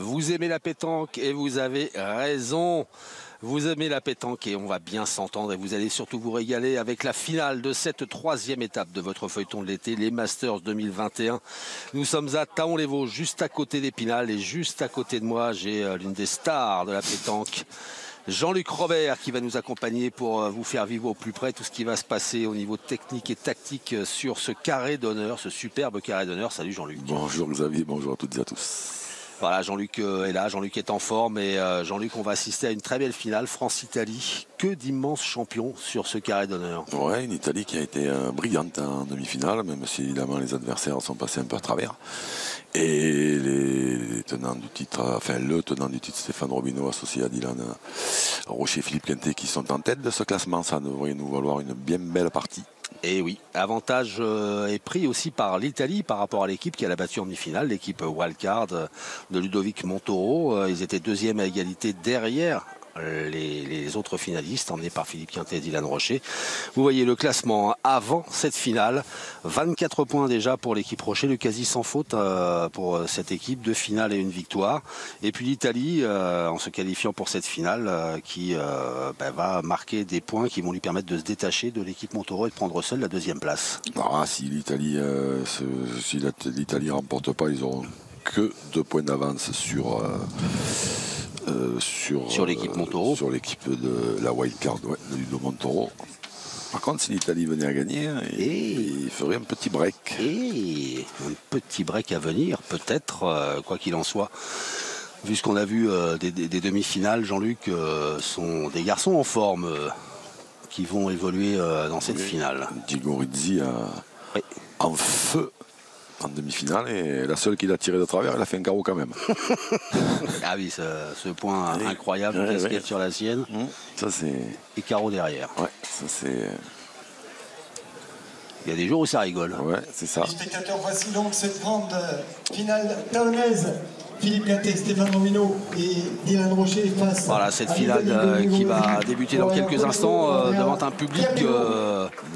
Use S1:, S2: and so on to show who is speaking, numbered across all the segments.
S1: Vous aimez la pétanque et vous avez raison. Vous aimez la pétanque et on va bien s'entendre et vous allez surtout vous régaler avec la finale de cette troisième étape de votre feuilleton de l'été, les Masters 2021. Nous sommes à Thaon-les-Vosges, juste à côté d'Épinal et juste à côté de moi, j'ai l'une des stars de la pétanque, Jean-Luc Robert, qui va nous accompagner pour vous faire vivre au plus près tout ce qui va se passer au niveau technique et tactique sur ce carré d'honneur, ce superbe carré d'honneur. Salut Jean-Luc.
S2: Bonjour Xavier, bonjour à toutes et à tous.
S1: Voilà, Jean-Luc est là, Jean-Luc est en forme et Jean-Luc, on va assister à une très belle finale France-Italie. Que d'immenses champions sur ce carré d'honneur.
S2: Ouais, une Italie qui a été brillante en demi-finale, même si évidemment les adversaires sont passés un peu à travers. Et les tenants du titre, enfin le tenant du titre, Stéphane Robineau, associé à Dylan Rocher et Philippe Quintet, qui sont en tête de ce classement, ça devrait nous valoir une bien belle partie.
S1: Et oui, avantage est pris aussi par l'Italie par rapport à l'équipe qui a battu en demi-finale, l'équipe wildcard de Ludovic Montoro. Ils étaient deuxième à égalité derrière les autres finalistes, emmenés par Philippe Quintet et Dylan Rocher. Vous voyez le classement avant cette finale, 24 points déjà pour l'équipe Rocher, le quasi sans faute pour cette équipe, 2 finales et 1 victoire. Et puis l'Italie, en se qualifiant pour cette finale, qui va marquer des points qui vont lui permettre de se détacher de l'équipe Montoro et de prendre seule la deuxième place.
S2: Ah, si l'Italie remporte pas, ils auront que 2 points d'avance sur
S1: l'équipe Montoro.
S2: Sur l'équipe de la wildcard de Ludo Montoro. Par contre, si l'Italie venait à gagner, il ferait un petit break.
S1: Et un petit break à venir, peut-être, quoi qu'il en soit. Vu ce qu'on a vu des demi-finales, Jean-Luc, sont des garçons en forme qui vont évoluer dans cette finale.
S2: Diego Rizzi en feu en demi-finale et la seule qui l'a tiré de travers, elle a fait un carreau quand même.
S1: Ah oui, ce point incroyable, casquette sur la sienne.
S2: Ça c'est.
S1: Et carreau derrière.
S2: Ouais, ça c'est.
S1: Il y a des jours où ça rigole.
S2: Ouais, c'est ça.
S3: Les spectateurs, voici donc cette grande finale taonaise. Philippe Quintet, Stéphane Robineau et Dylan Rocher face.
S1: Voilà, cette finale qui va débuter dans quelques instants devant un public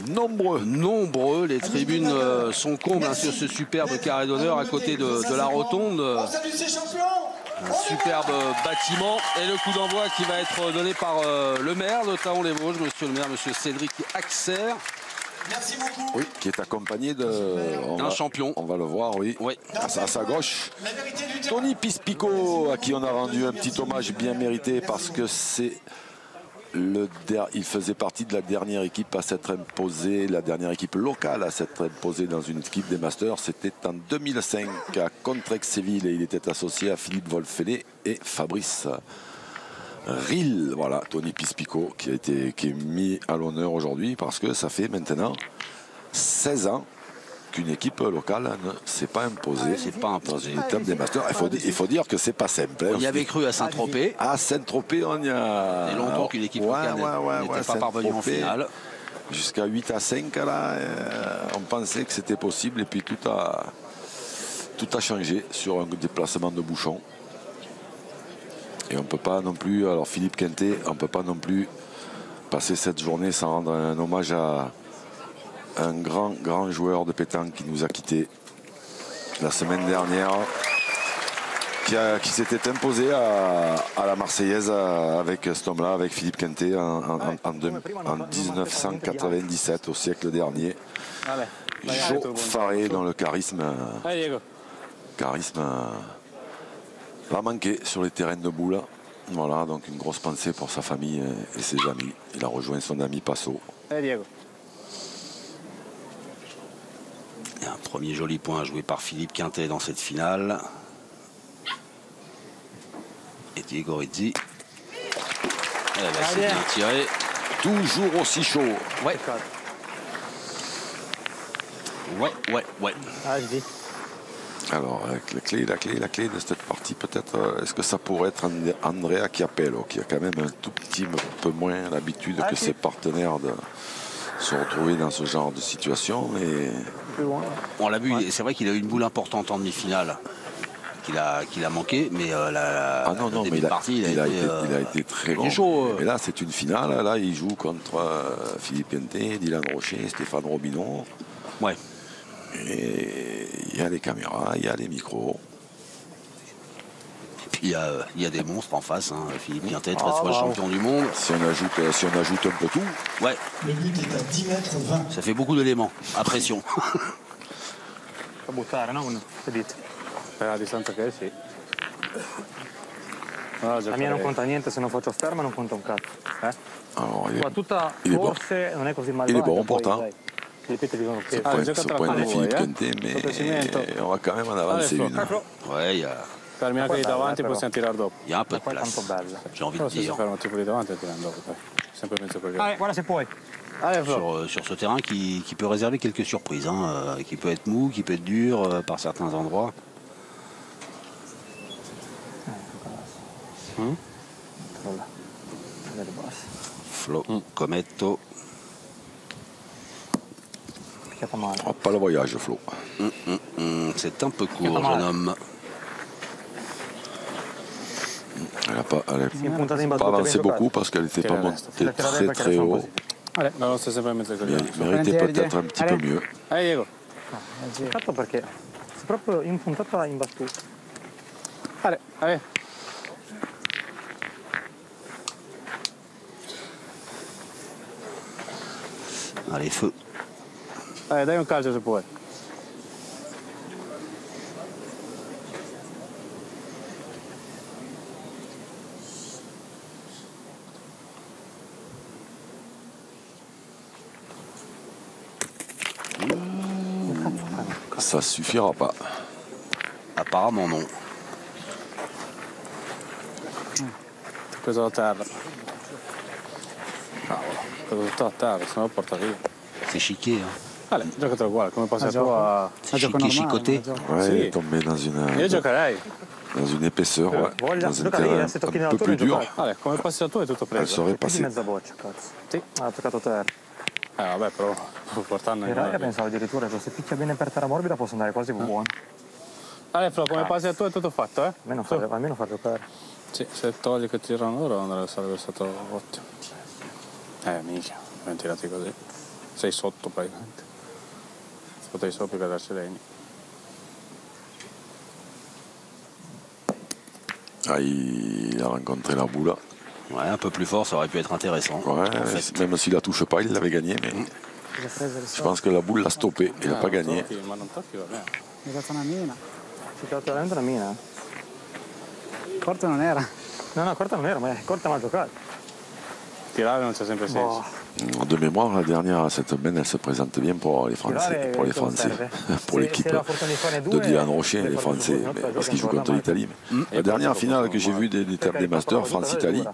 S1: nombreux. Les tribunes sont combles sur ce superbe carré d'honneur à côté de la rotonde. Un superbe bâtiment et le coup d'envoi qui va être donné par le maire de Thaon-les-Vosges, monsieur le maire, monsieur Cédric Axer.
S3: Merci beaucoup.
S2: Oui, qui est accompagné d'un
S1: champion.
S2: On va le voir, oui. À sa gauche. Tony Pispico, à qui on a rendu un petit hommage bien mérité parce que il faisait partie de la dernière équipe à s'être imposée, la dernière équipe locale à s'être imposée dans une équipe des Masters. C'était en 2005 à Contrex-Séville et il était associé à Philippe Wolfelet et Fabrice Ril. Voilà, Tony Pispico qui est mis à l'honneur aujourd'hui parce que ça fait maintenant 16 ans qu'une équipe locale ne s'est pas imposée. Dans une étape des Masters. Il faut dire que c'est pas simple.
S1: On y avait cru à Saint-Tropez.
S2: À Saint-Tropez, on y a.
S1: Et longtemps qu'une équipe locale n'était pas parvenue en finale.
S2: Jusqu'à 8-5, là, on pensait que c'était possible et puis tout a changé sur un déplacement de bouchon. Et on peut pas non plus, alors Philippe Quintet, on peut pas non plus passer cette journée sans rendre un hommage à un grand joueur de pétanque qui nous a quittés la semaine dernière, qui s'était imposé à la Marseillaise avec cet homme-là, avec Philippe Quintet en 1997, au siècle dernier. Joe Faré, dans le charisme va manquer sur les terrains de boule. Voilà, donc une grosse pensée pour sa famille et ses amis. Il a rejoint son ami Passo.
S1: Et un premier joli point joué par Philippe Quintet dans cette finale. Et Diego Rizzi. C'est bien tiré.
S2: Toujours aussi chaud.
S1: Ouais.
S2: Alors, la clé de cette partie, peut-être, est-ce que ça pourrait être Andrea Chiappello, qui a quand même un tout petit peu moins l'habitude que ses partenaires de se retrouver dans ce genre de situation. Et...
S1: On l'a vu, c'est vrai qu'il a eu une boule importante en demi-finale. Qu'il a manqué, mais il a
S2: été très bon.
S1: Chaud.
S2: Et là, c'est une finale. Là, il joue contre Philippe Quintet, Dylan Rocher, Stéphane Robineau.
S1: Ouais.
S2: Et il y a les caméras, il y a les micros.
S1: Et puis il y a des monstres en face. Hein. Philippe Quintet, 13 fois champion du monde.
S2: Si on ajoute un peu tout.
S1: Ouais.
S3: Le but est à 10 mètres 20.
S1: Ça fait beaucoup d'éléments à pression.
S4: Fa buttare, no? Che dite? Per la distanza che è, sì. No, la mia non conta niente, se non faccio ferma non conta un cazzo.
S2: Alors,
S4: Ma tutta forse non è così male.
S2: Il est bon pourtant.
S4: Les pette dicono che
S2: Ce point de Philippe Quintet, mais on va quand même en avancer une.
S1: Ouais, il y a...
S4: Termina qui davanti, possiamo tirare dopo.
S1: Il y a un peu de place, j'ai envie de
S4: Però se si
S1: dire,
S4: ferma un tipo lì davanti tirano dopo. Sempre mezzo quello. Guarda se puoi. Allez,
S1: sur ce terrain qui peut réserver quelques surprises, hein, qui peut être mou, qui peut être dur par certains endroits. Flo, Cometto.
S2: Oh, pas le voyage, Flo.
S1: C'est un peu court, jeune homme.
S2: Elle n'a pas avancé beaucoup parce qu'elle n'était pas montée très haut.
S4: Allez, non, c'est sempre mezzo quello.
S2: Elle méritait peut-être un petit peu mieux.
S4: Allez, Diego. Peccato perché sei proprio impuntata in battuta. Allez, allez.
S1: Allez, feu.
S4: Allez, dai un calcio se puoi.
S2: Ça suffira pas.
S1: Apparemment non.
S4: Preso a terra. Cavolo, preso tutto a terra, se no porta via.
S1: C'est chiqué. Hein.
S4: Allez, giocatelo uguale, come passi a tua...
S1: C'est chiqué, chicoté.
S2: Ouais,
S4: Si.
S2: elle est tombée dans
S4: Io giocherei.
S2: une épaisseur, ouais,
S4: Voglia,
S2: dans un
S4: gioca lì,
S2: terrain
S4: se tocchi
S2: un
S4: nella
S2: peu
S4: tua
S2: plus
S4: devi
S2: dur.
S4: giocare. Allez, come passi a tua è tutto
S2: Elle
S4: preso.
S2: serait
S4: Più di
S2: passée.
S4: mezza boccia, cazzo. Sì, ha toccato terra. Vabbè, però portando in
S5: Io pensavo addirittura che se picchia bene per terra morbida posso andare quasi buono.
S4: Allora Flo, come passi a tu è tutto fatto, eh?
S5: Almeno far giocare.
S4: Sì, se togli che tirano loro sarebbe stato ottimo. Minchia, ben tirati così. Sei sotto praticamente. Potevi sopra cadarci legni.
S2: Ah, il a rencontré la boule.
S1: Ouais, un peu plus fort, ça aurait pu être intéressant.
S2: Ouais, même s'il la touche pas, il l'avait gagné, mais je pense que la boule l'a stoppé. Il n'a pas gagné.
S4: Ma non tocchi, va bene.
S5: Mi ha fatto una mina.
S4: Si è veramente una mina?
S5: Corta non era.
S4: No, corta non era, ma corta mal giocato. Tirare non c'è sempre senso.
S2: De mémoire, la dernière, cette semaine, elle se présente bien pour les Français. Pour l'équipe de Dylan Rocher, les Français, parce qu'ils jouent contre l'Italie. La dernière finale que j'ai vue des Masters, France-Italie,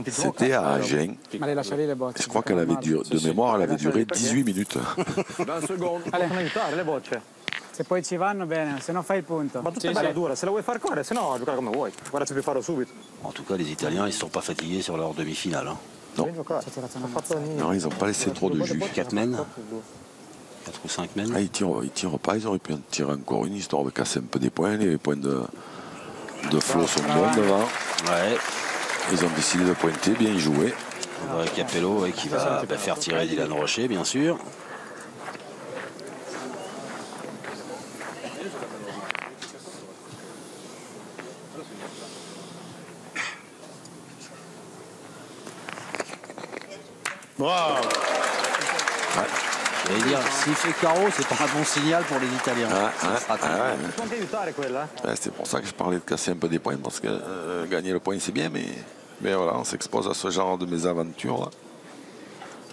S2: c'était à Agen.
S5: Ma le lascia lì le bocce.
S2: Je crois qu'elle avait duré, de mémoire, elle avait duré 18 minutes.
S4: Possono aiutare le bocce.
S5: Se poi ci vanno bene, se no fai il punto.
S4: Ma tutta bella dura, se la vuoi far correre, se no giocare come vuoi. Guarda se puoi farlo subito.
S1: En tout cas, les Italiens, ils ne sont pas fatigués sur leur demi-finale. Hein.
S2: Non. Non, ils n'ont pas laissé trop de jus.
S1: 4 mènes 4 ou 5 mènes.
S2: Ah, ils tirent pas, ils auraient pu en tirer encore une, histoire de casser un peu des points. Les points de Flo sont bons devant.
S1: Ouais.
S2: Ils ont décidé de pointer, bien joué.
S1: André Capello ouais, qui va faire tirer Dylan Rocher, bien sûr.
S4: Wow.
S1: Ouais. J'allais dire, s'il fait carreau, c'est pas un bon signal pour les Italiens.
S4: Può anche aiutare quella?
S2: C'est pour ça que je parlais de casser un peu des points, parce que gagner le point c'est bien, mais voilà, on s'expose à ce genre de mésaventures.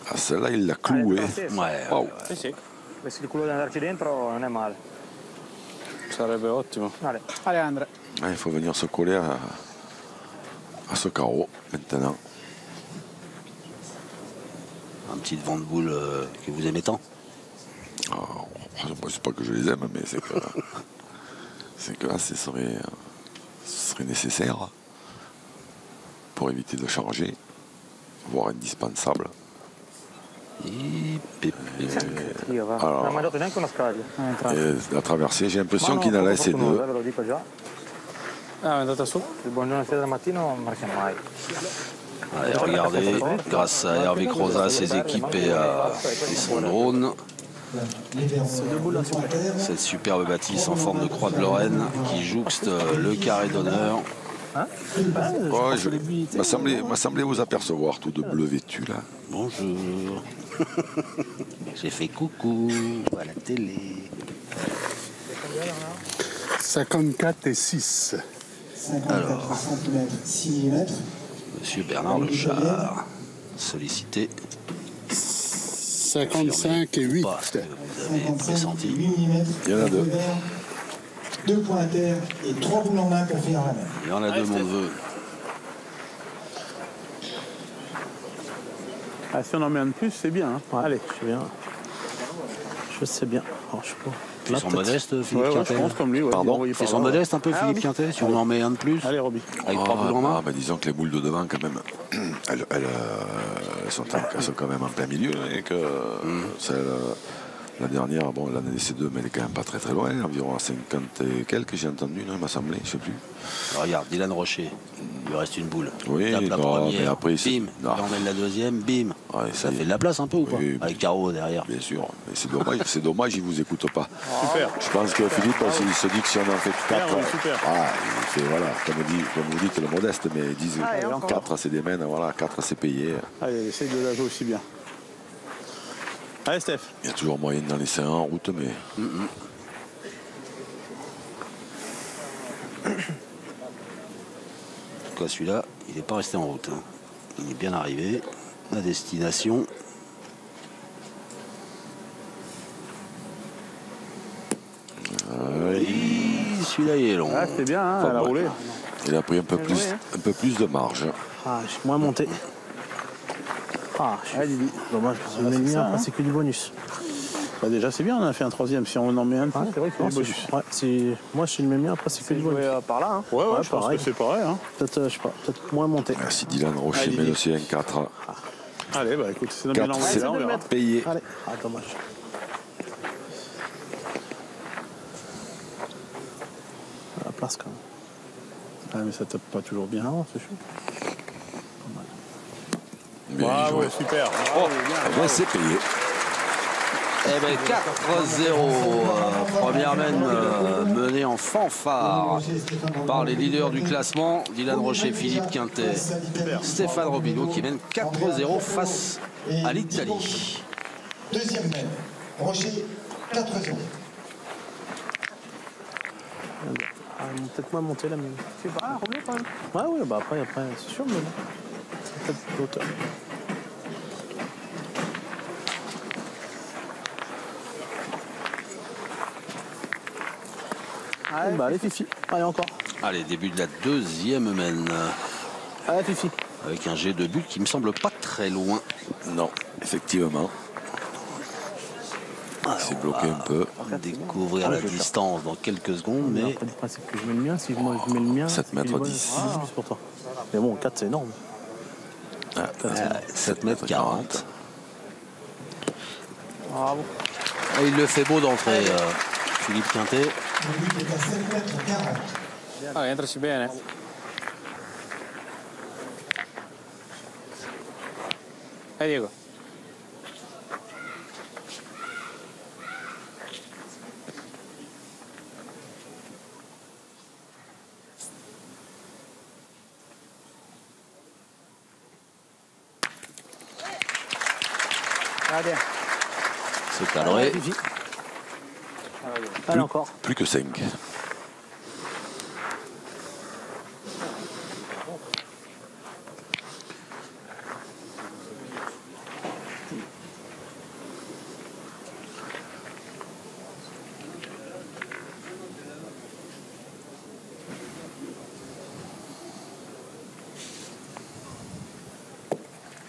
S2: Ah, celle-là, il l'a cloué.
S1: Ouais.
S2: Wow.
S4: Sì, sì. Avessi il culo di andarci dentro non è male. Sarebbe ottimo.
S5: Allez Andre.
S2: Il faut venir se coller à ce carreau maintenant.
S1: Un petit vent de boule que vous aimez tant.
S2: Oh, c'est pas que je les aime, mais c'est que là, ce serait nécessaire pour éviter de changer, voire indispensable. Alors,
S4: Non ha mangiato neanche una scaglia.
S2: la traversée, j'ai l'impression qu'il en a laissé deux.
S4: Ve lo dico già. Ah, è andata su? Il buongiorno sera del mattino non marca mai.
S1: Allez, regardez, grâce à Hervé Croza, ses équipes et son drone, cette superbe bâtisse en forme de croix de Lorraine qui jouxte le carré d'honneur
S5: Hein
S2: M'a semblé vous apercevoir tout de bleu vêtu là.
S1: Bonjour. J'ai fait coucou à la télé.
S6: 54 et 6.
S3: 54 cm, 6 mm.
S1: Monsieur Bernard Lechard, sollicité.
S6: 55 et 8.
S1: Pas ce que vous avez
S3: 55
S1: pressenti.
S3: 8 mm.
S2: Il y en a deux.
S3: 2 points à terre et 3 boules en main pour finir la même.
S1: Il y en a deux, mon neveu.
S4: Ah, si on en met un de plus, c'est bien. Hein.
S5: Ouais, allez, je sais bien. Je sais bien. Alors, je sais pas.
S1: Ils sont modestes, Philippe
S4: Ouais, ouais,
S1: Quintet.
S4: je pense comme lui. Ouais,
S2: Pardon.
S1: Ils sont modestes un peu, Philippe Quintet, si on en met un de plus.
S4: Allez, Roby.
S1: Avec 3 boules en main.
S2: Disons que les boules de devant, quand même, elles sont quand même en plein milieu. Et que la dernière, bon, l'année des C2, mais elle est quand même pas très très loin, environ à 50 et quelques, j'ai entendu, non, il m'a semblé, je sais plus.
S1: Regarde, Dylan Rocher, il lui reste une boule.
S2: Oui,
S1: Il tape la
S2: non,
S1: première,
S2: mais après, c'est-
S1: bim,
S2: non.
S1: il emmène la deuxième, bim.
S2: Ouais,
S1: Ça
S2: y est.
S1: fait de la place un peu ou pas?
S2: Oui,
S1: Avec Caro derrière.
S2: Bien sûr, mais c'est dommage, il vous écoute pas.
S4: Super.
S2: Je pense que Philippe, il se dit que si on en fait 4,
S4: oui, super.
S2: voilà, il fait, voilà, comme vous dites, le modeste, mais ils disent 4 c'est des mènes, voilà, 4 c'est payé.
S4: Allez, essaye de la jouer aussi bien. Allez, Steph.
S2: Il y a toujours moyen d'en laisser un en route, mais
S1: En tout cas, celui-là, il n'est pas resté en route. Hein. Il est bien arrivé à destination. Celui-là, il est long.
S4: Ah, c'était bien, hein,
S2: Pas
S4: elle a
S2: mal.
S4: roulé.
S2: il a pris un peu plus de marge.
S5: Ah, je suis moins monté. Ah, je suis
S4: Allez, Didi.
S5: dommage, parce que
S4: Ah,
S5: le
S4: c'est
S5: mien,
S4: ça,
S5: après,
S4: hein.
S5: c'est que du bonus.
S4: Bah, déjà, c'est bien, on a fait un troisième. Si on en met un de plus, c'est vrai que c'est
S5: Non,
S4: du bonus.
S5: ouais, moi, je suis le mien, après, c'est que du bonus.
S7: par là, hein.
S4: Ouais,
S5: Ouais,
S4: je pense
S5: pareil.
S4: que c'est pareil. Hein.
S5: Peut-être, je sais pas, peut-être moins monté.
S2: Si Dylan Rocher
S4: Allez,
S2: met
S4: Didi.
S2: aussi un 4,
S4: Allez, bah écoute, c'est bien
S2: 4
S4: envoyé,
S2: c'est
S4: là, on verra.
S2: payé.
S5: Allez, ah, dommage. À la place, quand même.
S4: Ah, mais ça tape pas toujours bien, non, c'est sûr.
S2: Bien
S4: Ah
S2: joué.
S4: ouais, super.
S2: Eh ben, c'est payé.
S1: Eh bien, 4-0. Première menée en fanfare par les leaders du classement. Dylan Rocher, Philippe Quintet, Stéphane Robineau qui mène 4-0 face à l'Italie.
S3: Deuxième mène, Rocher, 4-0.
S5: Ah, ils m'ont peut-être moins monté, la mienne. C'est pas revenez quand même. Ouais, ouais, bah après, c'est sûr, mais bon. C'est peut-être l'auteur. Allez, bah allez, Fifi. Allez, encore.
S1: Allez, début de la deuxième mène.
S5: Allez, Fifi.
S1: Avec un jet de but qui me semble pas très loin.
S2: Non, effectivement. C'est bloqué un peu.
S1: On va découvrir la distance dans quelques secondes,
S5: Mais
S1: mais
S5: après, le principe que je mets le mien, si moi je mets le mien,
S2: 7
S5: c'est
S2: mètres
S5: que je
S2: 10.
S5: vois, c'est plus pour toi. Mais bon, 4 c'est énorme.
S1: 7 mètres 40.
S5: Bravo.
S1: Et il le fait beau d'entrée, Philippe Quintet.
S3: Le but est à 7 mètres 40.
S7: Ah, entraci bene. Diego.
S5: Allez,
S1: C'est cadré.
S5: Fifi. Allez, encore.
S2: Plus que 5.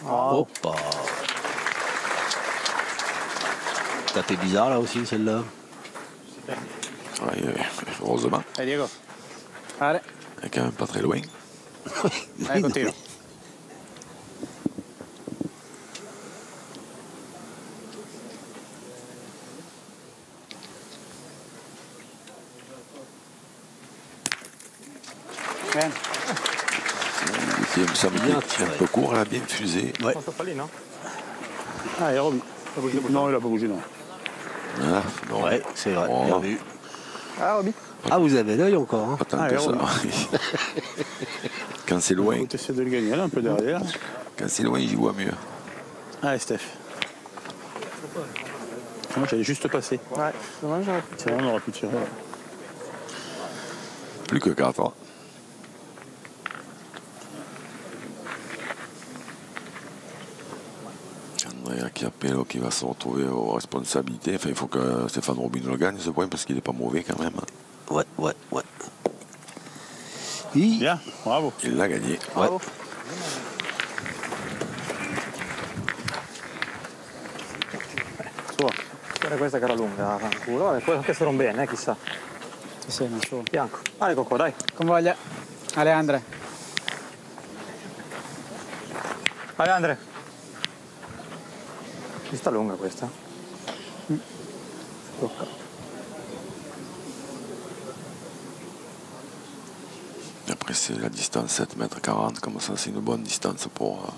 S1: Hoppa. Tapé bizarre là aussi, celle-là.
S2: Heureusement,
S7: Allez, Diego. Allez,
S2: elle est quand même pas très loin.
S7: allez, continue. Bene.
S2: Il me semble
S1: Bien
S2: qu'il est un
S1: tiré.
S2: peu court, elle a bien fusé.
S1: Ouais.
S4: Allez, Roby. Non, il a pas bougé, non.
S2: Ah, non.
S1: Ouais, c'est vrai.
S2: Oh.
S1: Bien vu.
S5: Ah, Roby.
S1: Ah, vous avez l'œil encore. Hein.
S2: Pas tant
S5: Allez,
S2: que ça.
S5: Romain.
S2: Quand c'est loin,
S5: Tu essaies de le gagner là, un peu derrière.
S2: quand c'est loin, j'y vois mieux.
S5: Allez, Steph. Moi, j'allais juste passer.
S7: Ouais, dommage, j'aurais pu tirer.
S5: On aurait pu tirer.
S2: Plus que 4. Hein. Andrea Chiappello qui va se retrouver aux responsabilités. Enfin, il faut que Stéphane Robin le gagne ce point parce qu'il n'est pas mauvais quand même.
S1: Ouais. Oui.
S5: Bien, bravo.
S2: Il l'a gagné.
S1: Ouais.
S7: Guarda questa che era lunga, fanculo. Vabbè, può anche essere bene, chissà.
S4: Sì, non so.
S7: Bianco. Ale Cocco, dai.
S4: Con voglia. Aleandre.
S7: Ale Andre. Mi sta lunga questa? Tocca.
S2: Et après, c'est la distance 7 mètres 40. Comme ça, c'est une bonne distance pour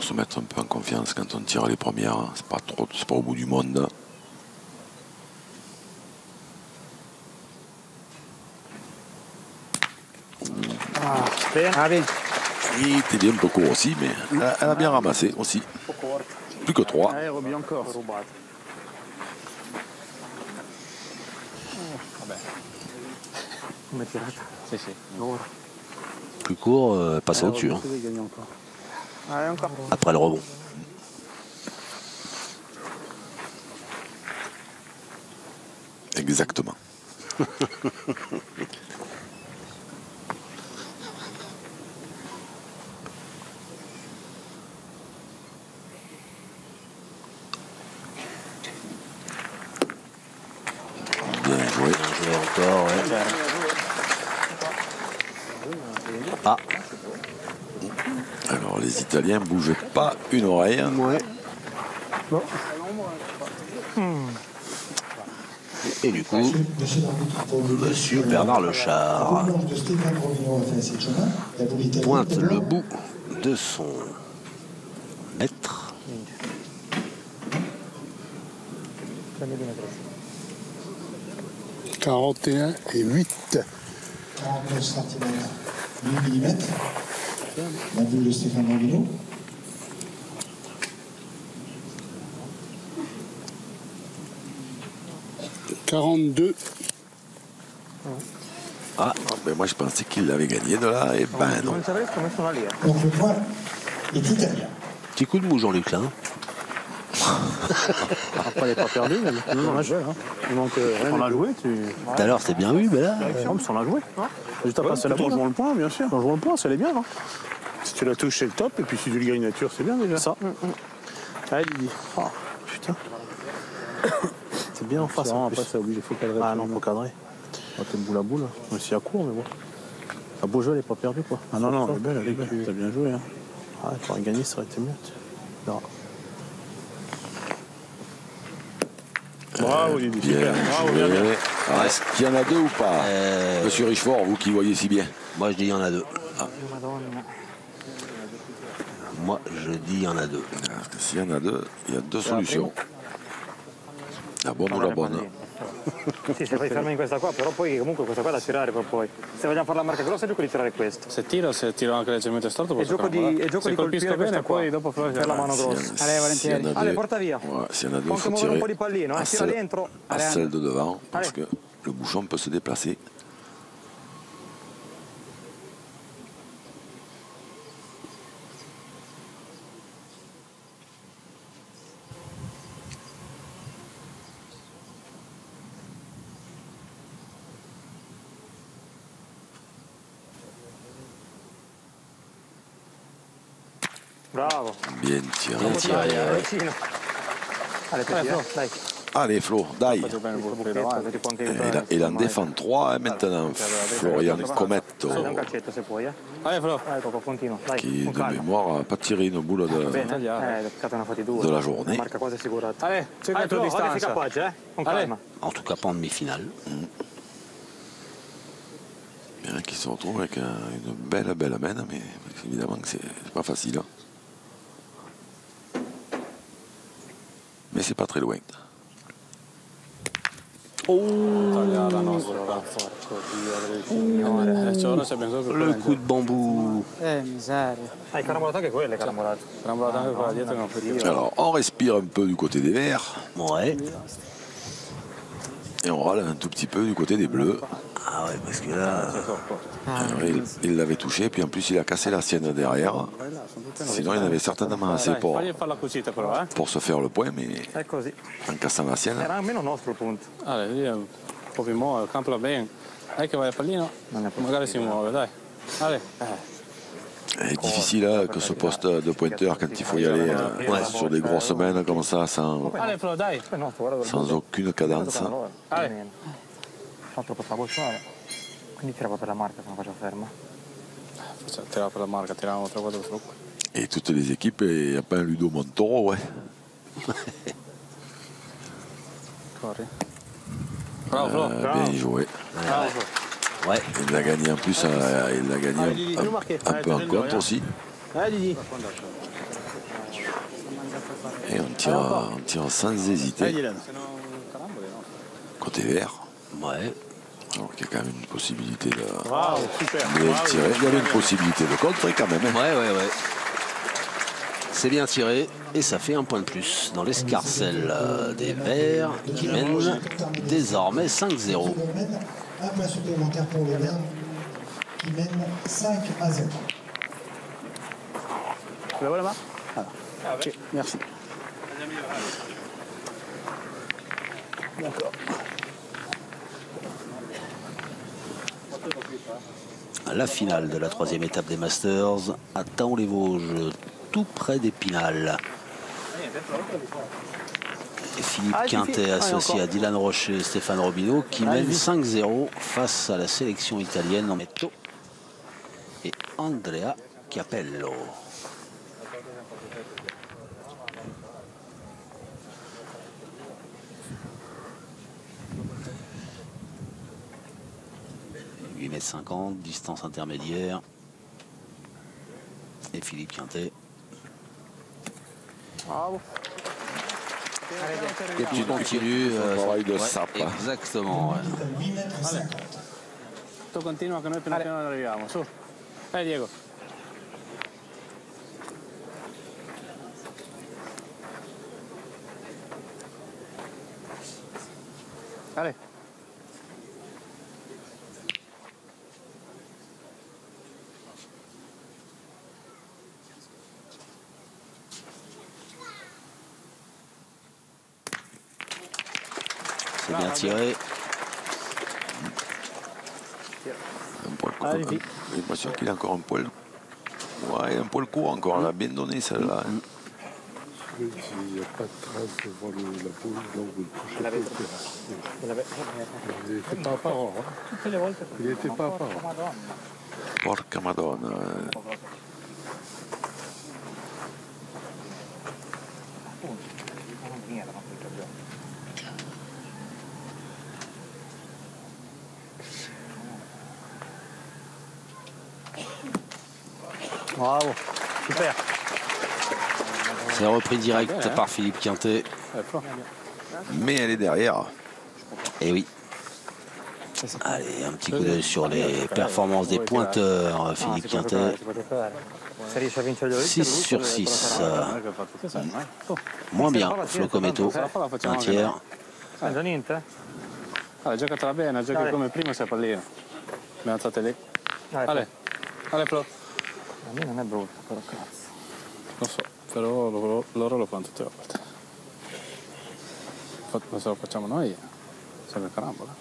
S2: se mettre un peu en confiance quand on tire les premières. Hein. C'est pas au bout du monde. Hein.
S7: Bene.
S4: Ah, bien.
S2: Il était bien un peu court aussi, mais elle a bien ramassé aussi. Plus que 3.
S5: Allez, Roby encore.
S7: Come tirata?
S4: Sì, sì.
S1: Plus court, passe au-dessus. Hein.
S5: Tu veux gagner encore.
S7: Allez, encore.
S1: Après le rebond.
S2: Exactement. Bien joué.
S1: Bien joué encore, ouais. Ah,
S2: Alors les Italiens bougent pas une oreille.
S1: ouais. Et du coup,
S3: Monsieur l'arbitre, pour vous dire,
S1: Monsieur Bernard Lechard
S3: le manche de Stéphane Robillon a fait assez de chemin. La boule italienne,
S1: pointe
S3: maintenant.
S1: le bout de son mètre.
S6: « 41 et 8.
S3: 49 cm, 8 mm. La boule de Stéphane Robillon.
S6: « 42.
S2: Ah, ben moi je pensais qu'il l'avait gagné de là, et ben non.
S7: Non ci avrei scommesso una lì.
S3: Donc le point est italien.
S1: Petit coup de mou, Jean-Luc, là. Hein.
S5: Après, elle n'est pas perdue. Mais... Non, on a joué. Hein. Il manque rien. On a joué.
S1: Tout à l'heure, c'était bien vu, mais là...
S5: On a joué. Juste après, c'est là pour jouer le point, bien sûr. On joue le point, ça allait bien. Hein. Si tu la touches, c'est le top. Et puis si tu le gagnes nature, c'est bien déjà. Ça. Allez, Didi. Oh, putain. C'est bien en face. Après, c'est obligé, il faut cadrer. Ah non, faut cadrer. On va boule à boule. Même si à court, mais bon. La beau jeu, elle n'est pas perdue, quoi. Ah non, non, elle est belle, elle est belle. T'as bien joué. Hein. Ah, il faudrait gagner, ça aurait été mieux. Non. Bravo, Didi.
S2: Bien
S5: Super. Bravo, bien, bien.
S2: joué. Alors, est-ce qu'il y en a deux ou pas Monsieur Richefort, vous qui voyez si bien.
S1: Moi, je dis il y en a deux.
S7: Madonna.
S1: Moi, je dis il y en a deux.
S2: Parce que s'il y en a deux, il y a deux solutions. La bonne ou la bonne.
S7: Sì, se poi fermi in questa qua, però poi comunque questa qua è da tirare per poi. Se vogliamo fare la marca grossa è gioco di tirare questo.
S4: Se tiro anche leggermente storto,
S7: È
S4: posso
S7: gioco di,
S4: calcolare.
S7: è gioco
S4: Se
S7: di
S4: colpisco
S7: colpire
S4: bene,
S7: questa qua
S4: poi dopo
S7: per la mano grossa.
S4: Allez, volentieri.
S2: S'il y en a
S7: Ale,
S2: deux,
S7: porta via.
S2: ouais, s'il y en a deux,
S7: Può
S2: il
S7: anche
S2: faut
S7: muovere un
S2: tirer
S7: po' di pallino,
S2: à
S7: tira
S2: celle,
S7: dentro.
S2: à celle de devant, parce
S7: Allez.
S2: que le bouchon peut se déplacer.
S7: Bravo.
S2: Bien tiré.
S1: Bien tiré, ouais.
S7: Vicino. Ale, dai.
S2: Allez Flo, dai.
S7: Questo buchetto, ti può anche aiutare.
S2: Il en défend 3 maintenant. Florian Cometto,
S7: Dai un calcetto se puoi,
S4: Allez, Flo.
S7: Coco, continua. Dai,
S2: qui
S7: con
S2: de
S7: calma.
S2: mémoire n'a pas tiré une boule de...
S7: Bene, toccate una fatti due.
S2: della giornata.
S7: La marca quasi assicurata.
S4: Allez, cerca
S7: Flo,
S4: tua
S7: ora sei
S4: distanza.
S7: capace, con
S4: Allez.
S7: calma.
S1: En tout cas, pas en demi-finale.
S2: Bien qui se retrouve avec une belle amène, mais évidemment que c'est pas facile. Hein. Mais c'est pas très loin.
S4: Tagliare la nostra. Porco Dio del Signore. Ora c'è pensato per
S1: Le coup de bambou.
S7: Miseria. Hai carambolato anche quelle, carambolato.
S4: Carambolato anche quella dietro che non fa.
S2: Alors, on respire un peu du côté des verts.
S1: Ouais.
S2: Et on râle un tout petit peu du côté des bleus.
S1: Ah ouais, parce que là...
S2: Alors, il l'avait touché, puis en plus il a cassé la sienne derrière. Sinon il en avait certainement assez pour se faire le point, mais
S7: È così.
S2: en cassant la sienne.
S7: Era almeno nostro il punto.
S4: Allora, lì è un po' più muove, il campo va bene. Dai che vai a pallino, magari si muove, dai. Ale.
S2: C'est difficile hein, que ce poste de pointeur quand il faut y aller sur des grosses semaines comme ça, sans aucune cadence.
S7: Fa troppo strabocciare. Quindi tirava per la marca se non faceva ferma.
S4: Tirava per la marca, tiravamo 3-4 trucchi.
S2: Et toutes les équipes, il n'y a pas un Ludo Montoro, ouais.
S4: Corri. Bravo, Flo.
S2: Bien joué.
S4: Bravo.
S1: Ouais.
S2: Il l'a gagné en plus, il l'a gagné un peu en compte aussi. Et on tire sans hésiter. Côté vert.
S1: Ouais.
S2: Alors qu'il y a quand même une possibilité de
S5: Super.
S2: tirer. Il y avait une possibilité de contrer quand même.
S1: Ouais. C'est bien tiré et ça fait un point de plus dans l'escarcelle des Verts qui mènent désormais 5-0.
S3: Un point supplémentaire pour les Verts qui mène 5-0.
S5: Tu la vois là-bas? Ok, merci. D'accord.
S1: La finale de la troisième étape des Masters à Thaon-les-Vosges, tout près d'Épinal. Et Philippe Quintet associé à Dylan Rocher et Stéphane Robineau qui mène 5-0 face à la sélection italienne en Metto et Andrea Capello. « 8,50 m, distance intermédiaire. Et Philippe Quintet.
S5: Bravo.
S1: Et puis continue.
S2: Travail de sape.
S1: Exactement. Ouais.
S3: 8,50 m.
S4: Tu continua che noi piano piano arriviamo, su. Diego.
S5: Allez.
S1: C'est bien tiré.
S2: J'ai l'impression qu'il a encore un poil. Ouais, un poil court encore. Elle a bien donné celle-là.
S6: Il n'y a pas de trace devant la peau, là où il touchait. Il n'était pas apparent. Il n'était pas apparent.
S2: Porca Madonna.
S5: Bravo. Super.
S1: C'est repris direct par Philippe Quintet.
S2: Mais elle est derrière.
S1: Et oui. Allez, un petit coup d'œil sur les performances des pointeurs. Philippe Quintet. 6 sur 6. Moins bien, Flo Cometto. Un tiers.
S7: Già niente?
S4: Allora, giocatela bene, giochi come prima sei a pallino. Abbiamo alzate lì. Ale, Flo.
S7: A me non è brutto, però cazzo.
S4: Lo so, però loro lo fanno tutte le volte. Ma se lo facciamo noi, serve carambola.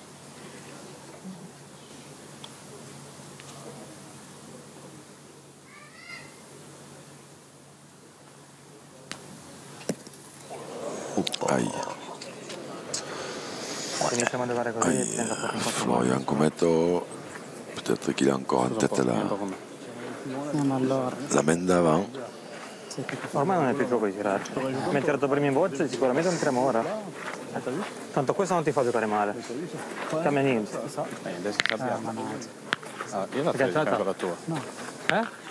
S2: Aïe.
S7: Iniziamo ad arrivare così e tenta poco in poco.
S2: Florian Cometto, peut-être qu'il a encore en tête la main d'avant.
S7: Ormai non è più gioco di tirare. Mi ha tirato prima in boccia, sicuramente non tiriamo ora. Tanto questo non ti fa giocare male. Cambia niente.
S4: Adesso sappiamo. Io la faccio giocare la tua.
S7: No.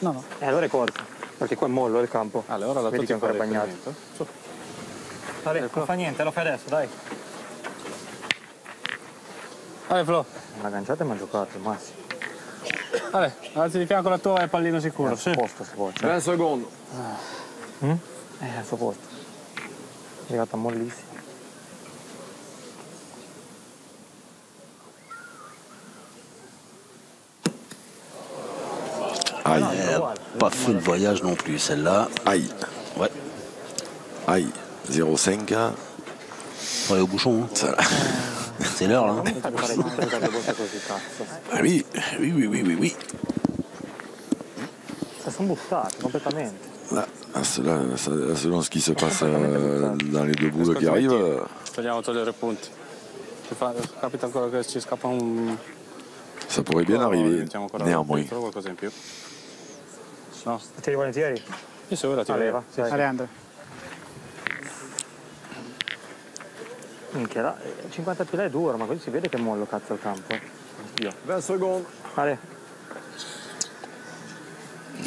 S7: No. Allora è corto, perché qua è mollo il campo.
S4: Allora la tua
S7: vedi che è ancora bagnato.
S4: Su.
S7: Non fa niente, lo fai adesso, dai.
S4: Allez Flo,
S7: Una ganciata mi ha giocato, il massimo.
S4: allez, alzi di fianco la tua e pallino sicuro. Sì.
S7: Posto si può.
S2: 20 secondi.
S7: Al suo posto. È arrivata mollissima.
S2: Aïe.
S1: Pas fait le voyage non plus, celle-là.
S2: Aïe.
S1: Ouais,
S2: Aïe. 0,5.
S1: faut aller au bouchon. Hein.
S2: Ça-
S1: C'est l'heure, là. Hein.
S7: Fa giocare tutte le carte botte così, cazzo.
S2: Ah oui, oui.
S7: Si sono buttati completamente.
S2: Là, selon ce qui se passe dans les deux boules qui arrivent,
S4: Vogliamo togliere punti. Capita ancora che ci scappa un...
S2: ça pourrait bien arriver,
S4: Mettiamo ancora
S2: néanmoins.
S4: qualcosa in più. No?
S7: Tiri volentieri?
S4: Io se vuoi la tiro.
S7: Leva. Sì, sì.
S5: Andrea.
S7: Minchia, là, 50 più là è duro, ma così si vede che mollo cazzo il campo. Dio.
S2: 20 secondes.
S7: Ale,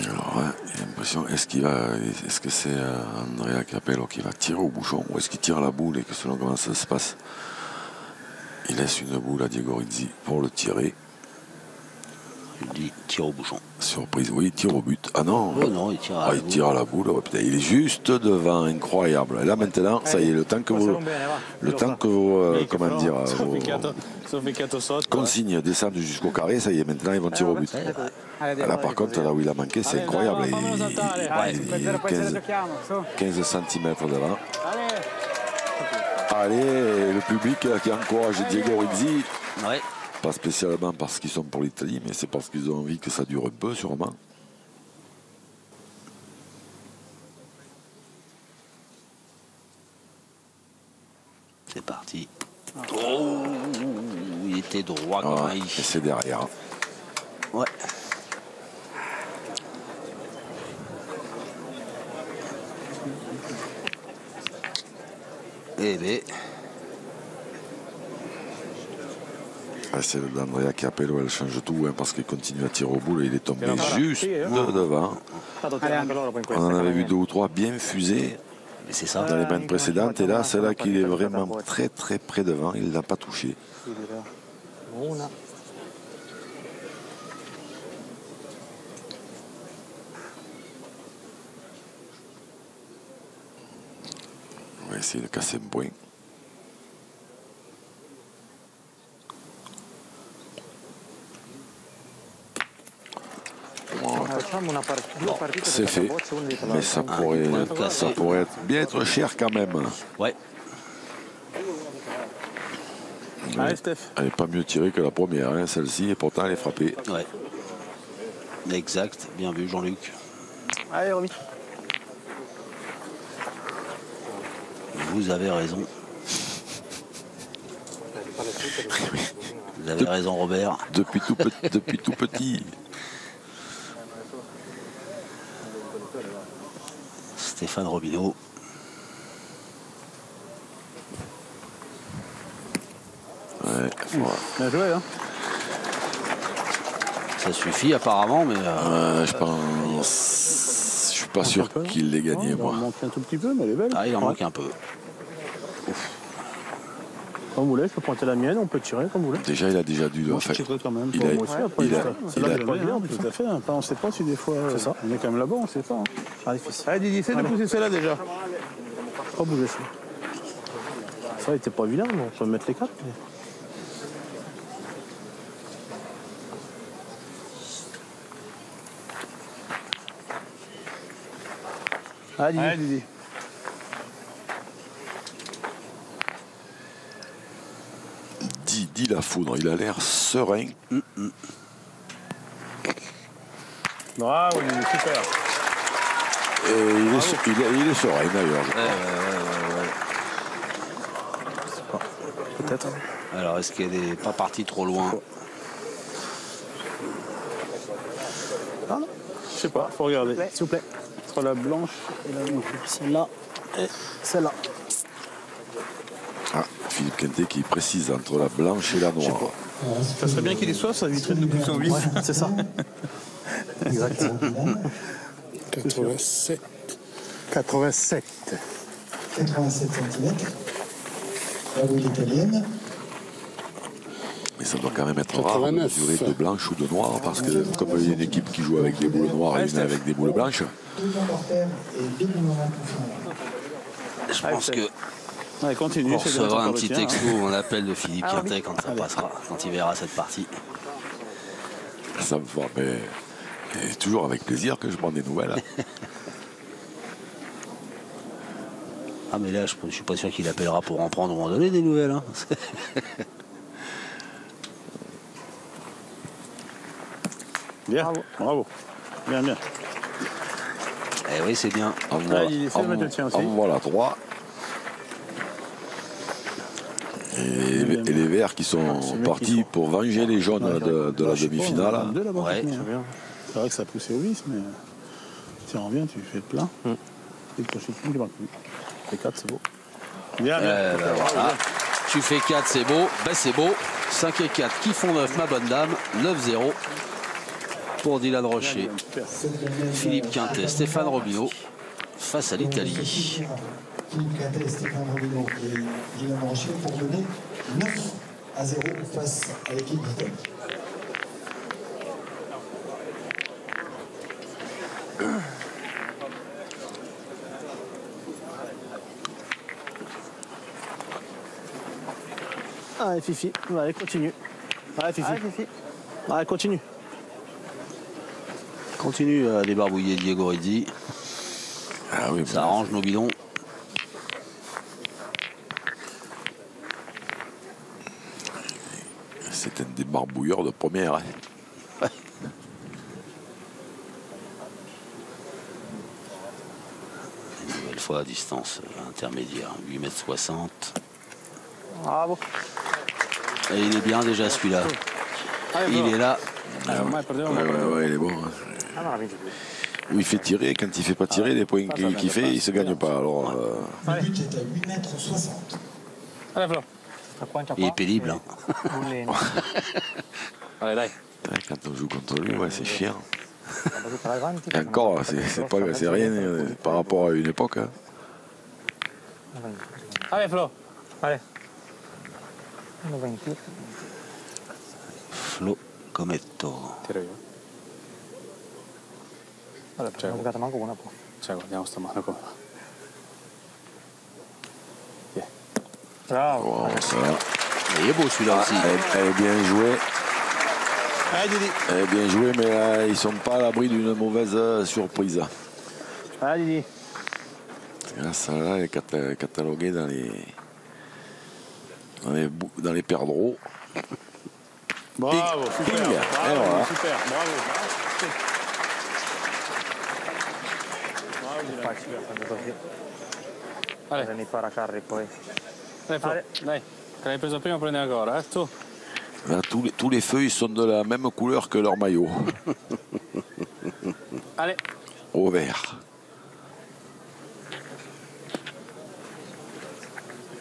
S2: Alors, ouais, j'ai l'impression, est-ce que c'est Andrea Capello qui va tirer au bouchon ou est-ce qu'il tire la boule et que selon comment ça se passe, il laisse une boule à Diego Rizzi pour le tirer.
S1: Il dit tire au bouchon.
S2: Surprise, oui, il tire au but. Ah non,
S1: Oh non, il tire à la
S2: il
S1: boule.
S2: tire à la boule. Ouais, putain, il est juste devant, incroyable. Et là maintenant, ça y est, le temps que vous, comment dire, vos
S4: Sofficato sotto.
S2: consignes descendent jusqu'au carré, ça y est, maintenant ils vont tirer au but. Là par contre, là où il a manqué, c'est incroyable. Il est 15 cm devant. Allez, le public qui encourage Diego Rizzi.
S1: Ouais.
S2: Pas spécialement parce qu'ils sont pour l'Italie, mais c'est parce qu'ils ont envie que ça dure un peu, sûrement.
S1: C'est parti. Oh, il était droit comme un
S2: Et
S1: i.
S2: c'est derrière.
S1: Ouais. Eh bien,
S2: C'est d'Andrea Capello, elle change tout hein, parce qu'il continue à tirer au bout. Il est tombé juste devant. On en avait vu 2 ou 3 bien fusés
S1: mais c'est ça.
S2: dans les mains précédentes. Et là, celle-là qu'il est vraiment très très près devant, il ne l'a pas touché.
S7: una.
S2: On va essayer de casser un point.
S7: Facciamo una due partite
S2: C'est
S7: di
S2: fait,
S7: bocce, una dietro
S2: mais
S7: l'altra.
S2: ça pourrait bien être cher quand même.
S1: Ouais.
S5: Allez, Steph.
S2: Elle n'est pas mieux tirée que la première, hein, celle-ci, et pourtant elle est frappée.
S1: Ouais. Exact. Bien vu, Jean-Luc.
S5: Allez, Romy.
S1: Vous avez raison. Vous avez raison, Robert.
S2: Depuis tout petit.
S1: Stéphane Robineau.
S2: Ouais,
S5: Bien joué, hein.
S1: Ça suffit apparemment, mais
S2: je pense. Je suis pas sûr qu'il l'ait gagné,
S5: Il en
S2: moi.
S5: manque un tout petit peu, mais elle est belle.
S1: il en manque un peu.
S5: Comme vous voulez, je peux pointer la mienne, on peut tirer comme vous voulez.
S2: Déjà, il a déjà dû le
S5: Moi, je
S2: faire.
S5: tirerai quand même.
S2: Il
S5: Moi
S2: a-
S5: aussi, après,
S2: il a-
S5: c'est là
S2: il a-
S5: que pas bien, tout à fait. Hein. On ne sait pas si des fois. C'est ça. On est quand même là-bas, on ne sait pas. Hein.
S7: Ah, difficile.
S5: Allez, Didier, essaie de pousser celle-là déjà. Pas bouger ça. Ça, il était pas vilain, mais on peut mettre les 4. Mais... Allez, Didier.
S2: Dit la foudre, il a l'air serein.
S5: Bravo, Didier, super.
S2: Et il est serein d'ailleurs.
S5: Peut-être.
S1: Alors, est-ce qu'elle n'est pas partie trop loin?
S5: Ah non, je sais pas, faut regarder. S'il vous plaît. Entre la blanche et la noire. Celle-là et celle-là.
S2: Ah, Philippe Quintet qui précise entre la blanche et la noire.
S5: Ça serait bien qu'il y soit, ça éviterait de nous pousser au vif. Ouais, c'est ça.
S3: Exactement.
S6: 87.
S3: 87 cm. La boule italienne.
S2: Mais ça doit quand même être rare de
S6: 89.
S2: mesurer de blanche ou de noir, parce que comme il y a une équipe qui joue avec des boules noires et une avec des boules blanches.
S3: 2 points par terre et 2 points pour finale.
S1: Je pense que
S5: Allez, continue.
S1: on
S5: c'est bien,
S1: recevra
S5: encore
S1: un
S5: le
S1: petit
S5: tien,
S1: texto ou un appel de Philippe
S7: Ah,
S1: Quintet quand ça passera, quand il verra cette partie.
S2: Ça me va, mais c'est toujours avec plaisir que je prends des nouvelles.
S1: Ah mais là, je suis pas sûr qu'il appellera pour en prendre ou en donner des nouvelles. Hein.
S5: Bien, bravo. Bien, bien.
S1: Eh oui, c'est bien.
S2: En voilà,
S5: il essaie de mettre le tien aussi.
S2: en voilà 3. Et les verts qui sont partis pour venger les jaunes de la demi-finale.
S1: Ouais.
S5: C'est vrai que ça a poussé au vis, mais tu rends bien, tu fais le plein. Et le prochain coup, tu marques plus. Les 4, c'est beau. Bien, bien.
S1: Ben voilà. Tu fais 4, c'est beau. Ben c'est beau. 5 et 4 qui font 9, ma bonne dame. 9-0 pour Dylan Rocher. Philippe Quintet, Stéphane Robineau face à l'Italie.
S3: Philippe Quintet, Stéphane Robineau et Dylan Rocher pour donner 9-0 face à l'équipe d'Italie.
S5: Allez, Fifi. Allez, continue. Allez, Fifi. Allez, continue.
S1: Continue à débarbouiller Diego Rizzi.
S2: Ah oui,
S1: Ça arrange nos bidons.
S2: c'est un débarbouilleur de première. Hein.
S1: Une nouvelle fois à distance intermédiaire. 8,60 m.
S7: Bravo.
S1: Et il est bien déjà celui-là. Il est là.
S2: Ouais, il est bon. Hein.
S7: Ah non, la vince più.
S2: Où il fait tirer, quand il ne fait pas tirer, les points qu'il fait, il ne se gagne pas. Alors,
S3: Le but est à 8,60 m.
S7: Allez, Flo. La guancia
S1: Il est
S7: qua.
S1: pénible. Hein.
S7: Bullino. Allez, dai.
S2: quand on joue contre lui, ouais, c'est chiant.
S7: Vado tutta davanti.
S2: Et encore, c'est rien par rapport à une époque. Hein.
S7: Allez, Flo. Allez. 1,20.
S1: Flo Cometto.
S4: Tiro io.
S7: Allora, non ho giocato manco una po'.
S4: Cioè, guardiamo sta mano come va.
S7: Bravo.
S2: Bon, ça va.
S1: Il est beau celui-là aussi.
S2: Elle est bien jouée.
S5: Allez, Didi.
S2: Elle est bien jouée, mais ils ne sont pas à l'abri d'une mauvaise surprise.
S5: Allez, Didi.
S2: Là, ça là, est catalogué dans les perdreaux.
S5: Bravo, super.
S2: Ping.
S5: Bravo,
S2: Et voilà.
S5: super. Bravo. Bravo, Dylan.
S7: Facile fare così.
S4: Allez.
S7: Prendi i paracarri poi.
S4: Dai, Flo, dai. Che l'hai preso prima, prendi ancora, tu.
S2: Là, tous les feux, ils sont de la même couleur que leur maillot.
S4: Allez.
S2: Au vert.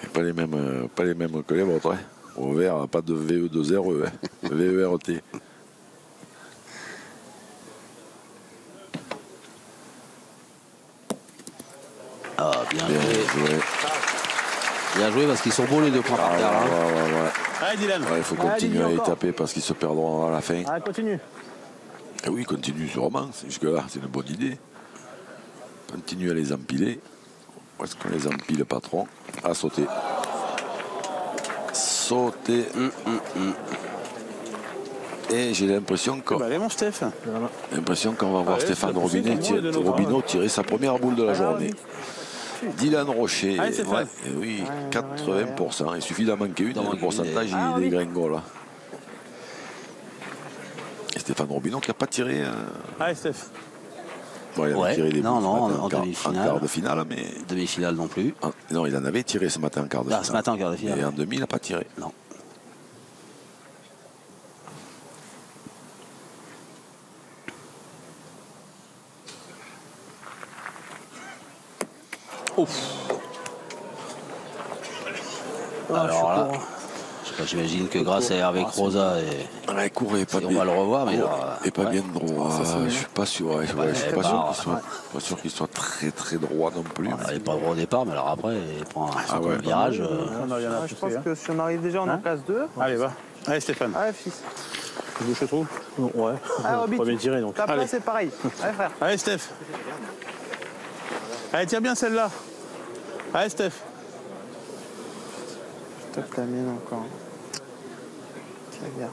S2: Et pas les mêmes que les vôtres. Hein. Au vert, pas de VE2RE. Hein. VERT.
S1: Ah, bien
S2: Bien
S1: joué.
S2: joué.
S1: Bien joué parce qu'ils sont beaux les deux points par terre. Hein.
S2: Ouais.
S5: Allez, Dylan.
S2: Ouais, il faut
S5: Allez,
S2: continuer
S5: Didi,
S2: à les
S5: encore.
S2: taper parce qu'ils se perdront à la fin.
S5: Allez, continue.
S2: Et oui, continue sûrement. Jusque-là, c'est une bonne idée. Continue à les empiler. Où est-ce qu'on les empile, patron? À sauter. Sauter. Et j'ai l'impression qu'on
S5: Allez, mon Steph.
S2: va voir
S5: Allez,
S2: Stéphane
S5: c'est possible,
S2: Robineau,
S5: tout le monde est de notre
S2: Robineau tirer sa première boule de la journée. Dylan Rocher,
S5: Allez, Stéphane.
S2: et oui, 80%. Il suffit d'en manquer une,
S1: D'en
S2: le
S1: manquer
S2: pourcentage
S1: une,
S2: il dégringole. Et Stéphane Robineau qui n'a pas tiré.
S5: Allez, Steph.
S2: Bon, il avait
S1: Ouais,
S2: tiré des
S1: non,
S2: boules ce
S1: non,
S2: matin
S1: en
S2: quart
S1: demi-finale.
S2: de finale, mais.
S1: Demi-finale non plus.
S2: Non, il en avait tiré ce matin en quart de finale.
S1: Ce matin en quart de finale.
S2: Et en demi, il n'a pas tiré.
S1: Non. Ouf. Alors là, je sais pas, j'imagine que grâce à Hervé Croza et
S2: Il courait pas
S1: on va le revoir, mais là,
S2: et pas
S1: ouais.
S2: bien droit. Je suis pas sûr. Ouais, je suis pas sûr qu'il soit très très droit non plus.
S1: Il n'est pas droit au départ, mais alors après, il prend un
S2: ouais.
S1: virage.
S5: On a rien à
S7: Je
S5: pousser,
S7: pense
S5: hein.
S7: que si on arrive déjà en case 2,
S5: Allez, va. Allez Stéphane.
S7: Allez, fils.
S5: Je trouve. Ouais.
S7: Allez, Roby.
S5: Pas bien tiré donc.
S7: Ta
S5: Allez.
S7: place, c'est pareil. Allez, frère.
S5: Allez Steph. Allez, tire bien celle-là. Allez Steph.
S7: Je tape la mienne encore. Tiens, bien.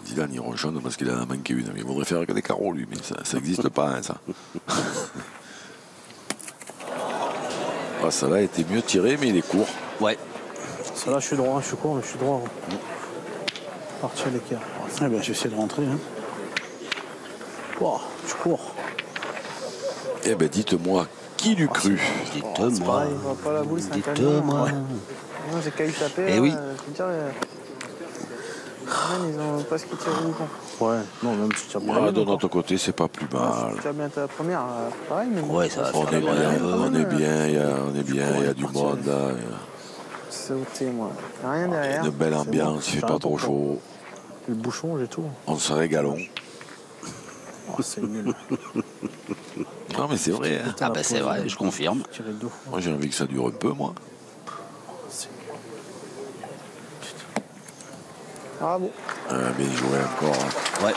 S2: Dylan, il ronchonne parce qu'il en a manqué une. Il voudrait faire que des carreaux, lui, mais ça n'existe pas, hein, ça. Ah, ça là a été mieux tiré, mais il est court.
S1: Ouais.
S5: Ça là, je suis droit, je suis court, mais je suis droit. Partir l'écart. Eh ben, j'essaie de rentrer. Hein. Wow, je cours.
S2: Eh ben, dites-moi, qui l'eût cru?
S1: Dites-moi.
S7: Pareil, il voit pas la boule, c'est un camion.
S1: Dites-moi.
S7: Non, j'ai qu'à y taper.
S1: Eh oui.
S7: Je veux dire, ils ont pas ce qu'ils tirent du coup.
S5: Ouais, non, même si tu tires bien.
S2: Ah, de notre côté, c'est pas plus mal.
S7: Tu as bien ta première, pareil, mais bon.
S1: Ouais, ça va
S2: On
S1: faire
S2: est bien, on est bien, il y a du monde là.
S7: Sauter, moi. Rien derrière.
S2: Une belle ambiance, il fait pas trop chaud.
S5: Le bouchon, j'ai tout.
S2: On se régalons.
S5: Oh, c'est nul.
S2: Non, mais c'est vrai. Hein.
S1: Ah bah c'est vrai, je confirme.
S5: Tirer le dos.
S2: Moi, j'ai envie que ça dure un peu, moi.
S7: Ah bon.
S2: Bien joué encore. Hein.
S1: Ouais.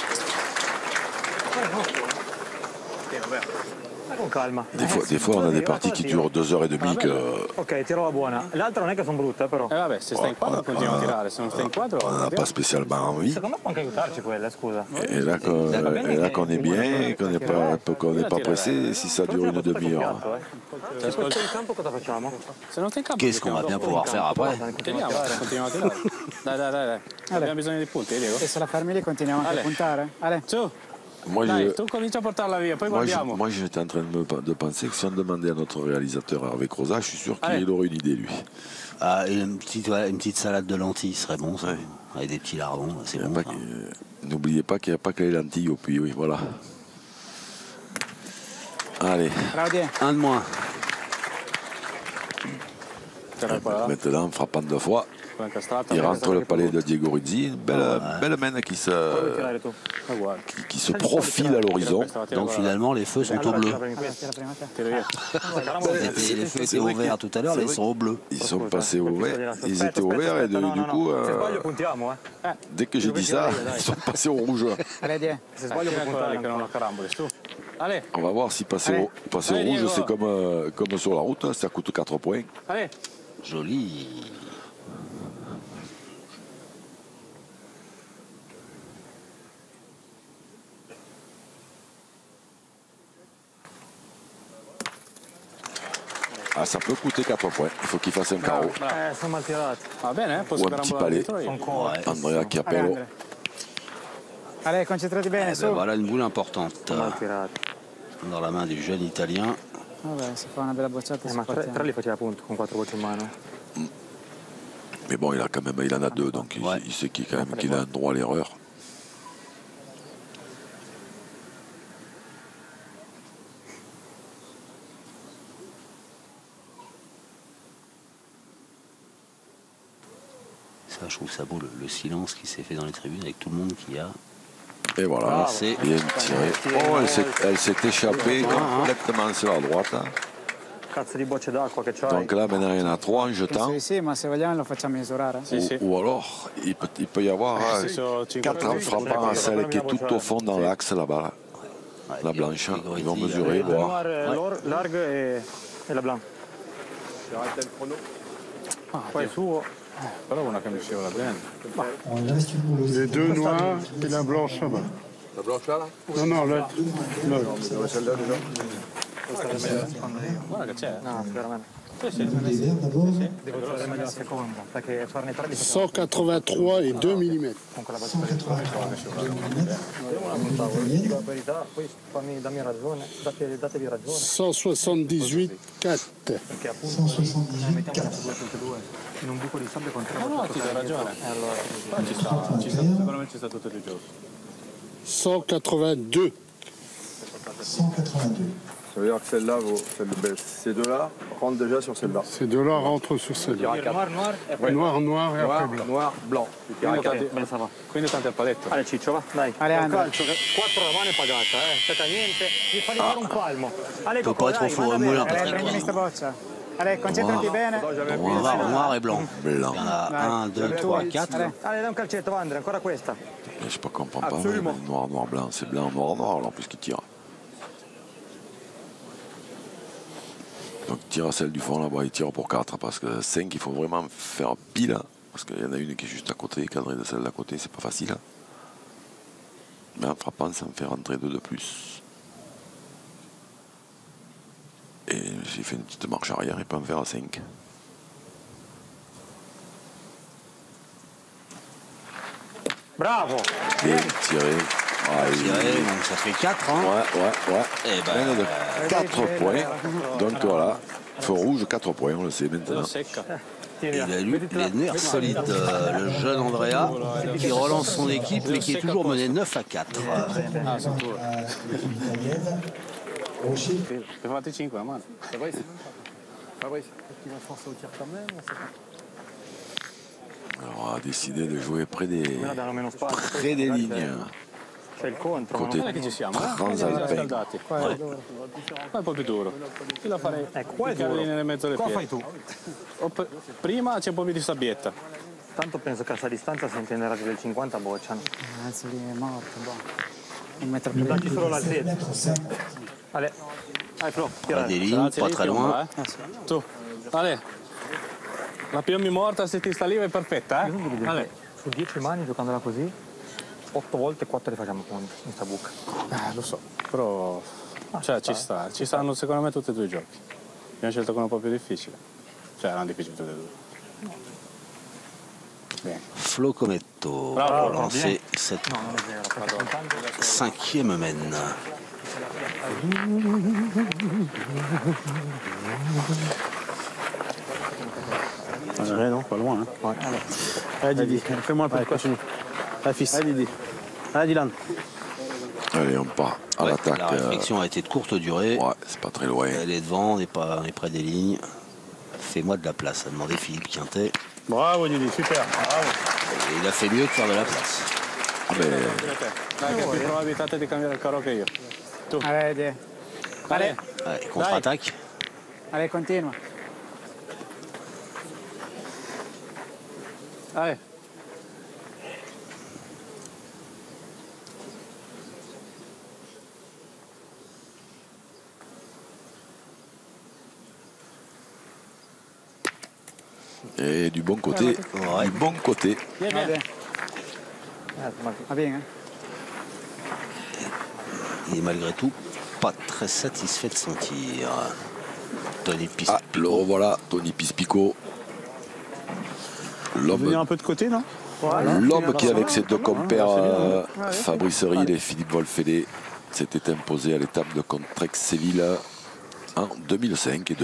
S7: Con calma.
S2: Des fois, on a des parties qui durent 2h30 que...
S7: Ok, tiro la buona. L'altra non è che sono brutte, però.
S4: Vabbè, se stai in quadro continua a tirare, se non stai in quadro...
S2: On n'a pas spécialement envie.
S7: Secondo me può anche aiutarci quella, scusa.
S2: Et là qu'on est bien, qu'on n'est pas pressé, si ça dure une demi-heure.
S7: Se poi c'è il campo cosa facciamo?
S4: Se non stai in campo...
S1: Qu'est-ce qu'on va bien pouvoir faire après?
S4: Tiriamo, continuiamo a tirare. Dai. Abbiamo bisogno di punti, Diego.
S8: E se la fermi lì continuiamo anche a puntare? Ale.
S4: Su,
S2: Moi,
S4: dai, tu comincia a portarla via, poi guardiamo.
S2: moi, j'étais en train de penser que si on demandait à notre réalisateur Hervé Crozat, je suis sûr qu'il aurait une idée, lui.
S1: Ah, et une petite salade de lentilles serait bon, ça.
S2: Ouais.
S1: Avec des petits lardons, c'est bon. Ça.
S2: N'oubliez pas qu'il n'y a pas que les lentilles au puits, oui, voilà. Allez,
S1: Un de moins.
S2: maintenant, en frappant deux fois, il rentre le palais de Diego Rizzi. Une belle main qui se profile à l'horizon.
S1: Donc finalement, les feux sont au bleu. Les feux étaient au vert tout à l'heure, là, ils sont au bleu.
S2: Ils sont passés au vert, ils étaient au vert et du coup, dès que j'ai dit ça, ils sont passés au rouge. On va voir si passer au rouge, c'est comme sur la route, ça coûte 4 points.
S1: Joli.
S2: Ah, ça peut coûter 4 points. Il faut qu'il fasse un carreau.
S7: Sono mal tirati.
S4: Va bene, posso
S2: Ou un petit palais. Andrea Chiappello.
S8: Ale, concentrati bene,
S1: Eh
S8: su.
S1: ben voilà une boule importante
S7: Mal tirati.
S1: dans la main du jeune Italien.
S8: Vabbè, se fa una bella bocciata si
S7: Ma tre
S8: partiamo.
S7: li faceva punto con 4 voci in mano.
S2: Mais bon, il en a 2, donc il sait qu'il a un droit à l'erreur.
S1: Ça, je trouve ça beau, le silence qui s'est fait dans les tribunes avec tout le monde qui a...
S2: Et voilà,
S1: c'est
S2: bien tiré. Oh, elle s'est échappée complètement sur la droite. Hein.
S7: Cazzo di bocce d'acqua che c'hai.
S2: Donc là, maintenant, il y en a 3 en jetant.
S8: Penso di sì, ma se vogliamo lo facciamo misurare.
S2: Ou alors, il peut y avoir 4 frappants à celle qui est tout au fond dans l'axe là-bas. Là. La blanche, ils vont mesurer, voir.
S7: Largue e la blanc. Poi suo.
S4: Però una che mi scivola bene.
S3: On reste une boule aussi.
S6: Les deux noirs et la blanche là-bas.
S9: La blanche là?
S6: Non, non, l'autre.
S9: Celle-là déjà?
S4: Guarda che c'è.
S7: No, veramente.
S3: Les verts d'abord.
S7: Devo trovare meglio la seconda, perché farne 3 di
S6: 183 et 2 mm.
S7: con quella
S3: 183 mm.
S7: La verità, poi dammi ragione, datevi ragione.
S6: 178, 4.
S7: Perché appunto
S3: 178,
S7: mettiamo
S3: 4.
S7: 2.2 in un buco di sabbia con 3
S4: No, ti dai ragione.
S7: allora,
S4: Però ci sta, secondo me ci sta tutto il gioco.
S6: 182.
S3: 182.
S9: Ça veut dire que celle-là, ces deux-là rentrent déjà sur celle-là.
S6: Ces deux-là rentrent sur celle-là.
S7: noir e poi
S6: Noir, noir et après blanc.
S9: Noir, blanc.
S4: Quindi tanto è paletto.
S7: Ale Ciccio, va, dai.
S8: Ale, Andrea.
S7: calcio, 4 la mano è pagata, Aspetta niente, gli fa fare un palmo. Ale
S1: Peut pas être au four et moulin,
S8: Ale,
S1: Patrick.
S8: prendimi sta boccia. Allez, concentrati bene.
S1: Noir et blanc.
S2: Blanc.
S1: Il y en a 1, 2, 3, 4.
S8: Allez.
S7: Allez, dai un calcetto, va Andrea, ancora questa.
S2: Je sais pas, comprends pas. Mais noir, noir, blanc. C'est blanc, noir, noir, là, en plus qu'il tire. Donc il tire à celle du fond là-bas, il tire pour 4 parce que 5 il faut vraiment faire pile hein, parce qu'il y en a une qui est juste à côté, cadrée de celle d'à côté, c'est pas facile. Hein. Mais en frappant ça me fait rentrer 2 de plus. Et j'ai fait une petite marche arrière, il peut en faire à 5.
S7: Bravo.
S2: Bien tiré.
S1: Tiré, donc ça fait 4. Hein.
S2: Ouais.
S1: Et ben,
S2: Plein de 4 points. Donc voilà, feu rouge, 4 points, on le sait maintenant.
S1: il a eu les nerfs solides, le jeune Andrea, qui relance son équipe, mais qui est toujours mené 9 à 4.
S4: Fate 5 la mano.
S2: Alors on a décidé de jouer près des
S7: Près
S2: lignes.
S7: C'è il contro.
S2: Côté
S4: Non è che ci siamo,
S2: transalpin.
S4: scaldati. Qua è un po' più duro. Io la farei
S7: qua è duro.
S4: nel mezzo alle
S7: Qua
S4: piedi.
S7: fai tu.
S4: Prima c'è un po' più di sabbietta.
S7: Tanto penso che a sta distanza se intende radio del 50 bocciano.
S8: Anzi, lì è morto, boh. Un metro più
S7: Dacci solo l'altezza. Ale, Flo, tira.
S1: Des lignes, pas très loin.
S4: Tu, Ale, la piombi morta se ti sta lì è perfetta, eh? Ale.
S7: Su 10 mani giocandola così, 8 volte 4 le facciamo punti in sta buca.
S4: Lo so, però cioè, ci stanno secondo me tutti e due i giochi. Abbiamo scelto quello un po' più difficile. Cioè erano difficili tutti e due. Bene.
S1: Flo Cometto
S4: Bravo,
S1: pour lancer cette 5e mène.
S5: Ouais, non, pas loin. Hein. Ouais. Allez, Didi, fais-moi un peu. Continue. Allez, fils. Allez, Didi. Allez, Dylan.
S2: Allez, on part à
S1: Ouais,
S2: l'attaque.
S1: la réflexion a été de courte durée.
S2: Ouais, c'est pas très loin.
S1: Elle est devant, on est près des lignes. Fais-moi de la place, a demandé Philippe Quintet.
S5: Bravo, Didi, super. Bravo.
S1: Et il a fait mieux que faire de la place.
S2: Mais
S4: Dai, che è più probabilità di cambiare il carro che io. Tu.
S8: Allez, Dieu.
S4: Ale,
S1: Ouais, contre-attaque.
S8: Allez, continua.
S4: Ale.
S2: et du bon côté.
S1: Ouais.
S2: Du bon côté.
S8: Va bene. Va bene.
S1: Il est malgré tout pas très satisfait de son tir. Tony Pispico.
S2: Ah, le revoilà, Tony Pispico.
S5: Venir un peu de côté, non?
S2: L'homme qui, avec ses deux compères, Fabrice Riel et Philippe Wolfele, s'était imposé à l'étape de Contrexéville en 2005.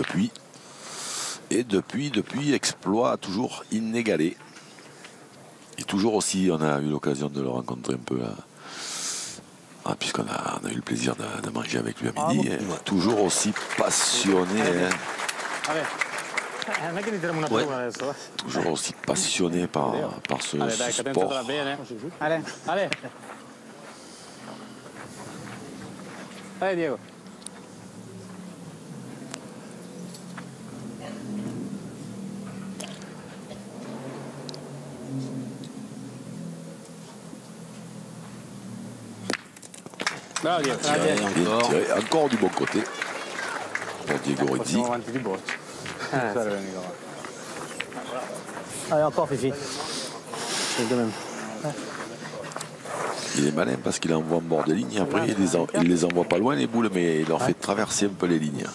S2: Et depuis, exploit toujours inégalé. Et toujours aussi, on a eu l'occasion de le rencontrer un peu, puisqu'on a eu le plaisir de manger avec lui à midi. Toujours aussi passionné.
S1: Ouais.
S2: Toujours aussi passionné par ce sport.
S8: Allez.
S4: Ale. Allez, Diego. Bravo, Diego.
S2: Bien tiré, encore du bon côté pour Diego Rizzi.
S4: Siamo avanti di boccia. Serve Nicola.
S7: Allez, encore Fifi. C'est de même.
S2: Il est malin parce qu'il envoie en bord de ligne. Après, il les envoie pas loin les boules, mais il leur fait traverser un peu les lignes.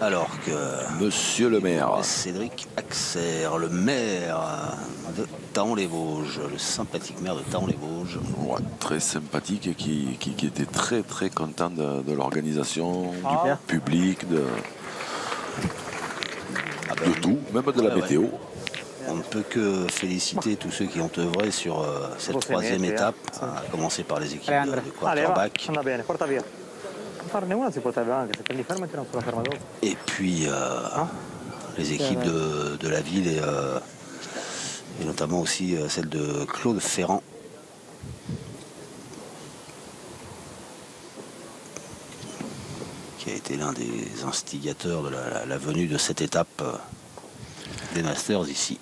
S1: Alors que
S2: Monsieur le maire.
S1: Cédric Axer, le maire de Thaon-les-Vosges, le sympathique maire de Thaon-les-Vosges.
S2: Ouais, très sympathique et qui était très très content de l'organisation, du public, de tout, même de la météo.
S1: On ne peut que féliciter tous ceux qui ont œuvré sur cette troisième étape, à commencer par les équipes de quarterback.
S7: Andrà bene, porta via. Farne una si potrebbe anche, se prendi ferma tira sulla ferma dopo.
S1: Et puis les équipes de la ville et notamment aussi celle de Claude Ferrand. qui a été l'un des instigateurs de la venue de cette étape des Masters ici.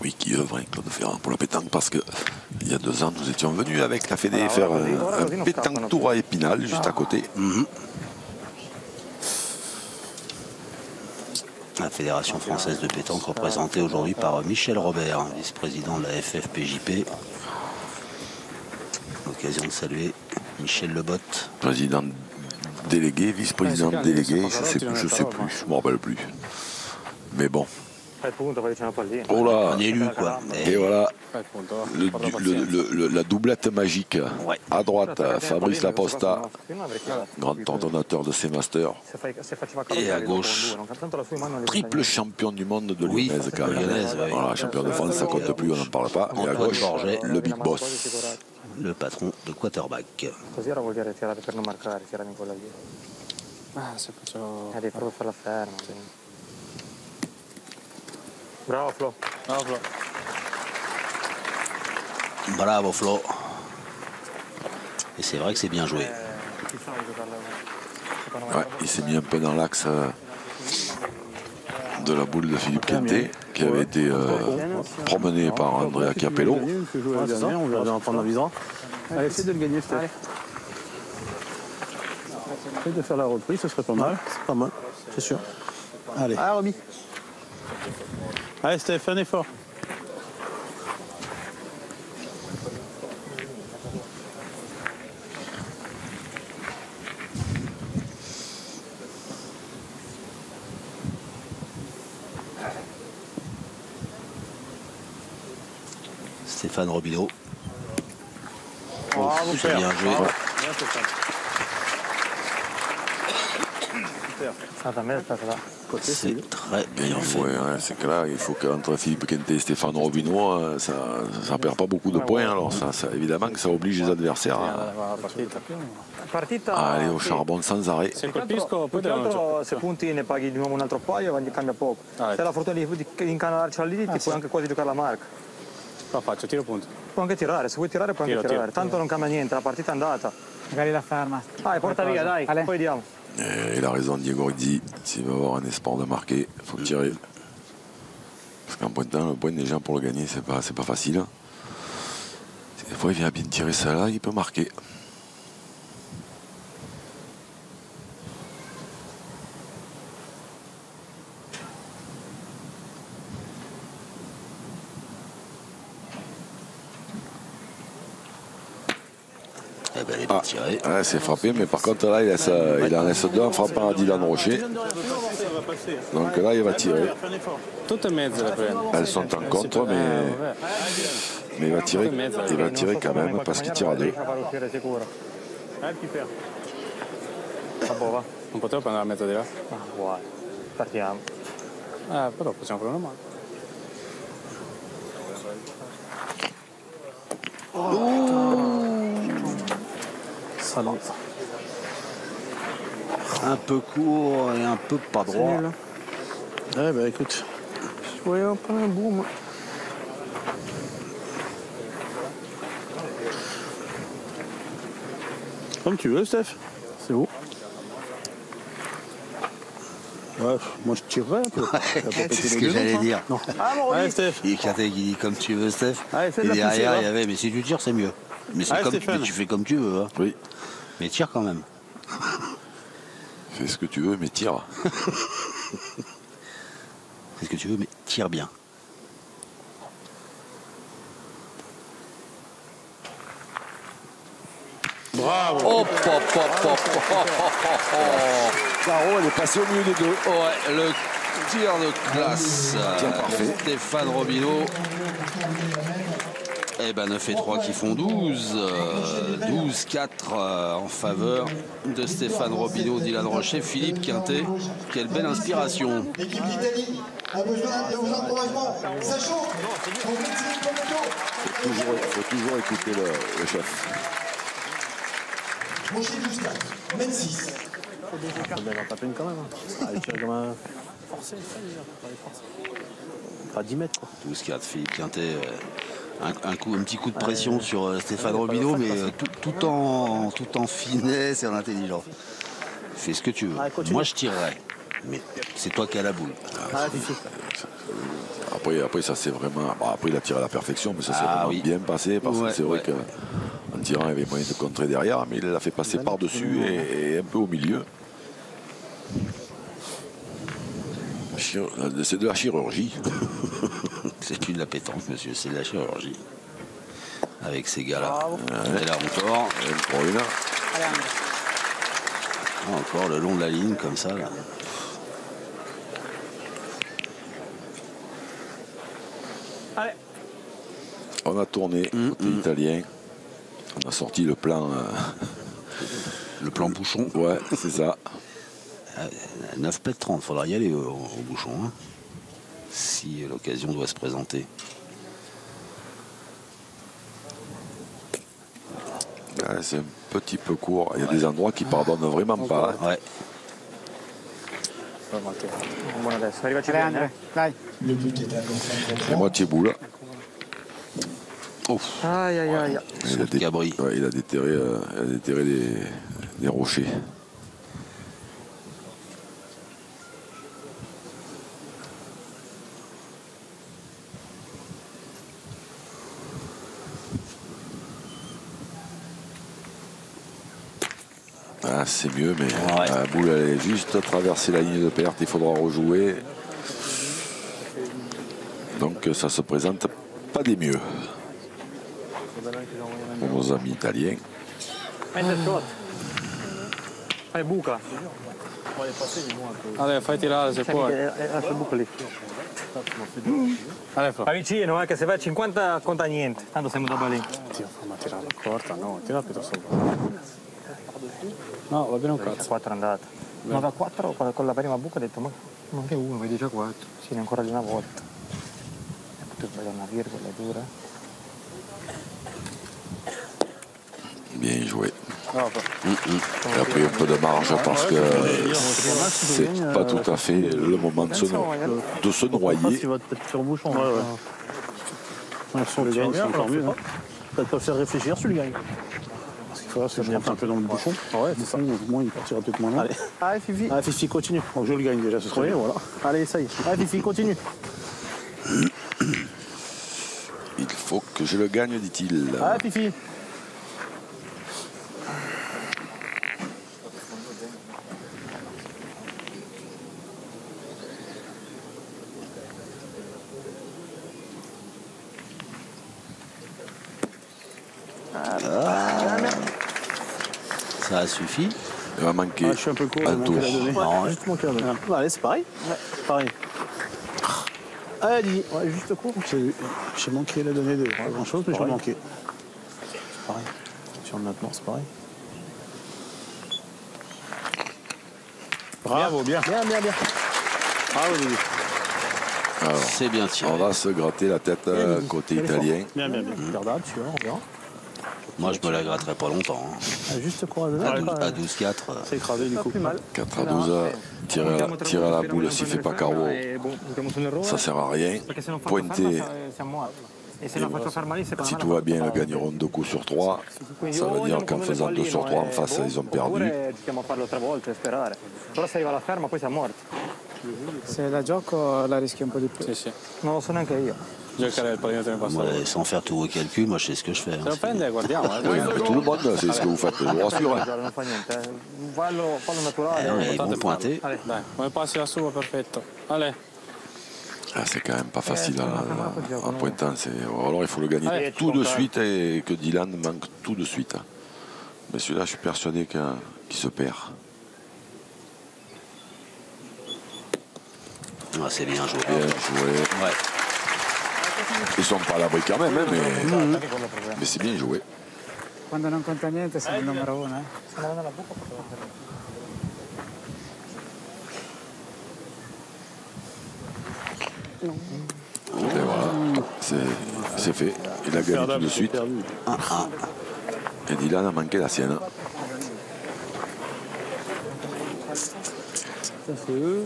S2: Oui, qui œuvre avec Claude Ferrand pour la pétanque, parce que il y a 2 ans, nous étions venus avec la Fédé faire un pétanque tour à Épinal, juste à côté.
S1: La Fédération française de pétanque représentée aujourd'hui par Michel Robert, vice-président de la FFPJP. L'occasion de saluer Michel Lebotte.
S2: Président délégué, vice-président délégué, je sais plus, je me rappelle plus. Mais bon. Oh là,
S1: un élu quoi.
S2: Et voilà, la doublette magique.
S1: Ouais.
S2: À droite, Fabrice Laposta, grand ordonnateur de ces masters.
S1: Et à gauche,
S2: Triple champion du monde de Lyonnaise quand même. Voilà, champion de France, ça compte plus, on n'en parle pas. Et à gauche, le big boss.
S1: Le patron de quarterback.
S7: Così ora vuol dire tirare per non marcare, tirare in quella lì.
S4: Se faccio...
S7: Devi proprio farla ferma. Bravo Flo.
S4: Bravo Flo.
S1: Bravo Flo. Et c'est vrai que c'est bien joué.
S2: Ouais, il s'est mis un peu dans l'axe de la boule de Philippe Quintet, qui avait été promené par Andrea Capello.
S5: On verra bien prendre un visera. Allez, essaye de le gagner, Steph. Essaye de faire la reprise, ce serait pas mal. C'est pas mal, c'est sûr. Allez. Ah, Romy. Allez, Steph, un effort.
S1: Stéphane Robineau.
S5: Oh,
S1: c'est bien joué. C'est très bien joué.
S2: C'est clair, il faut qu'entre Philippe Quintet et Stéphane Robineau, ça ne perd pas beaucoup de points. Alors ça, évidemment que ça oblige les adversaires à aller au charbon sans arrêt.
S7: Se punti ne paghi di nuovo un altro paio, cambia poco. Se hai la fortuna di incanalarcela lì, ti puoi anche quasi giocare la marca.
S4: Lo faccio, tiro punto.
S7: Puoi anche tirare, se vuoi tirare puoi anche tirare. Tanto non cambia niente, la partita è andata.
S8: Magari la ferma.
S7: Dai, porta via, dai, poi vediamo.
S2: Il a raison, Diego Rizzi. S'il veut avoir un espoir de marquer, il faut tirer. Parce qu'en pointant, le point déjà pour le gagner, c'est pas facile. Des fois, il vient bien tirer ça là, il peut marquer.
S1: Eh ben, elle est bien tirée.
S2: Ouais, c'est frappé, mais par contre là, il en laisse 2 en frappant à Dylan Rocher. Donc là, il va tirer. Elles sont en contre, mais il va tirer quand même parce qu'il tire à 2.
S4: Non potevo prendere la mezza di là?
S7: Guarda, partiamo.
S4: Però possiamo fare una mano.
S1: Un peu court et un peu pas droit.
S5: Ouais, bah écoute, je voyais un peu un bout, moi. Comme tu veux, Steph. C'est beau. Ouais, moi je tirerais un peu.
S1: C'est ce que j'allais dire.
S5: Non. Allez, Steph.
S1: Il y a Quintet qui dit comme tu veux, Steph.
S5: Allez, fais de
S1: Et
S5: la
S1: derrière,
S5: poussée,
S1: il y avait, mais si tu tires, c'est mieux. Mais c'est
S5: Allez,
S1: comme
S5: Stéphane.
S1: mais tu fais comme tu veux. Hein.
S2: Oui.
S1: Mais tire quand même.
S2: Fais ce que tu veux, mais tire.
S1: Fais ce que tu veux, mais tire bien.
S5: Bravo.
S1: Hop, hop, hop, hop, hop, hop, hop.
S2: Caro, elle est passée au milieu des deux.
S1: Ouais, le tir de classe. Stéphane Robineau. Eh ben 9 et 3 qui font 12. 12-4 en faveur de Stéphane Robineau, Dylan Rocher, Philippe Quintet. Quelle belle inspiration.
S3: L'équipe d'Italie a besoin de vos encouragements. Sachant qu'on continue comme
S2: Il faut toujours écouter le chef.
S3: Rocher 12-4, mène 6.
S5: Il va taper une quand même. Ah, il tire comme un forcé, ça déjà. Pas 10 mètres quoi.
S1: 12-4, Philippe Quintet. Un petit coup de pression sur Stéphane Robineau, mais tout en finesse et en intelligence. Fais ce que tu veux.
S5: Allez, continue.
S1: Moi, je tirerai. Mais c'est toi qui as la boule.
S5: Ah, Fifi.
S2: Après, ça c'est vraiment. Bon, après, il a tiré à la perfection, mais ça s'est vraiment bien passé. Parce que c'est vrai qu'en tirant, il y avait moyen de contrer derrière, mais il l'a fait passer par-dessus et un peu au milieu. C'est de la chirurgie.
S1: C'est plus de la pétanque, monsieur, c'est de la chirurgie. Avec ces gars-là. Et là encore. Encore le long de la ligne, comme ça, là.
S7: Allez.
S2: On a tourné côté italien. On a sorti le plan.
S1: Le plan bouchon.
S2: Ouais, c'est ça.
S1: 9 pètes 30, faudra y aller au bouchon. Hein, si l'occasion doit se présenter.
S2: Ouais, c'est un petit peu court. Il y a des endroits qui pardonnent vraiment pas. Hein.
S1: Ouais.
S7: Buono adesso, arrivaci
S8: Allez,
S7: bene.
S8: André, dai.
S3: Le but est à concentrer.
S2: Et moitié boule.
S7: Aïe, aïe, aïe.
S2: Il a déterré des rochers. Ah, c'est mieux, mais la boule elle est juste traversée la ligne de perte. Il faudra rejouer. Donc ça se présente pas des mieux pour nos amis italiens.
S7: Fai buca.
S4: Allez, fai tirare se puoi.
S7: Lascia il buco lì.
S4: Allez, Flo.
S7: Fa vicino, che se vai a 50 conta niente. Tanto siamo da lì.
S4: Dio, fammi tirare corta, no, tira piuttosto. No, va bene un cazzo.
S7: 4 è andata. Ma da 4 con la prima buca ho detto, ma anche uno, vedi già 4. Sì, ne ancora di una volta. E poi sbagliare una virgola dura.
S2: Bien joué. Il a pris un peu de marge parce que c'est pas tout à fait le moment de se noyer.
S5: Il va peut-être faire bouchon. Si on le gagne, c'est encore mieux. Peut-être pas le faire réfléchir si tu le gagnes. Parce qu'il faudra se mettre un peu dans le bouchon. Ouais, c'est ça. Au moins, il partira peut-être moins loin. Allez, Fifi. Allez, Fifi, continue. Donc, je le gagne déjà, ce serait bien. Voilà. Allez, ça y est. Allez, Fifi, continue.
S2: Il faut que je le gagne, dit-il.
S5: Allez, Fifi.
S1: Ça a suffi.
S2: Il va manquer
S5: je suis un peu court,
S2: un tour.
S5: Juste manqué un donné. Allez, c'est pareil. Pareil. Allez, Didi. Ouais, juste court. J'ai manqué la donnée de grand chose, mais je l'ai manqué. C'est pareil. Sur le maintenant, c'est pareil. Bravo, bien. Bien. Bravo, Didi.
S1: C'est bien tiré.
S2: On va se gratter la tête côté italien.
S5: Bien. Regardable, tu vois, on verra.
S1: Moi, je me la gratterai pas longtemps. Hein.
S5: Juste court
S1: À 12-4.
S5: C'est écrasé du coup.
S2: 4 à 12, tirer à la boule s'il ne fait pas carreau, ça sert à rien. Pointer, si tout va bien, ils gagneront 2 coups sur 3. Ça veut dire qu'en faisant 2 sur 3 en face, ils ont perdu.
S8: Se la gioco la rischio un po' di più.
S4: Sì.
S7: Non lo so neanche io.
S4: Giocare il pallino te
S1: Moi, sans faire tous vos calculs, moi, je sais ce que je fais.
S4: Se lo prende, guardiamo.
S2: Oui, mais tout le monde, c'est ce que vous faites, je vous rassure.
S7: Non fa niente. Fallo naturale.
S1: Ils vont pointer.
S4: Dai, come passi la sua, perfetto. Allez.
S2: Ah, c'est quand même pas facile en pointant. Alors il faut le gagner tout de suite et que Dylan manque tout de suite. Mais celui-là, je suis persuadé qu'il se perd.
S1: Ah, c'est bien joué.
S2: Bien joué.
S1: Ouais.
S2: Ils sont pas à l'abri quand même, hein, mais c'est bien joué.
S8: Quando non conta niente sei il numero 1.
S2: Et voilà, c'est fait. Il a gagné tout de suite. Et Dylan a manqué la sienne.
S5: Ça c'est eux.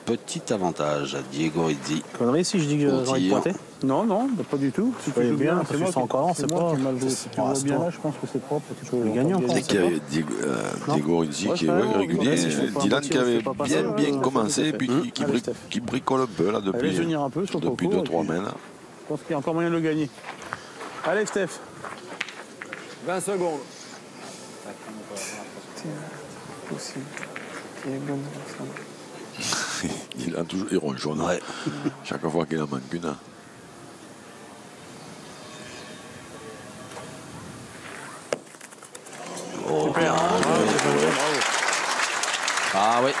S1: petit avantage à Diego Rizzi.
S5: Connerie si je dis que j'ai envie de pointer.
S3: Non, non, bah, pas du tout. Si tu
S5: Oui,
S3: joues
S5: bien,
S3: c'est
S5: tu
S3: moi
S5: sens encore,
S3: qui-
S5: c'est
S3: c'est moi
S5: pas-
S3: qui ai mal joué. Si tu
S5: Ah,
S3: vois
S5: c'est
S3: bien
S5: toi.
S3: là, je pense que c'est propre. Tu peux
S5: le gagner encore.
S2: C'est qu'il y avait Diego Rizzi qui est régulier.
S5: Ouais, si je fais pas un
S2: Dylan
S5: petit,
S2: qui
S5: on
S2: avait
S5: fait pas passer,
S2: bien
S5: ouais,
S2: commencé et
S5: tout à
S2: puis
S5: fait. Allez, Steph.
S2: qui bricole un peu là
S3: Allez,
S2: depuis
S3: venir un peu sur ton cours,
S2: 2-3
S3: et puis-
S2: semaines.
S3: Je pense qu'il y a encore moyen de le gagner. Allez, Steph.
S9: 20 secondes.
S2: Il a toujours il ronchonne.
S1: Ouais.
S2: Chaque fois qu'il en manque une.
S1: Oh, bien. Ah oui.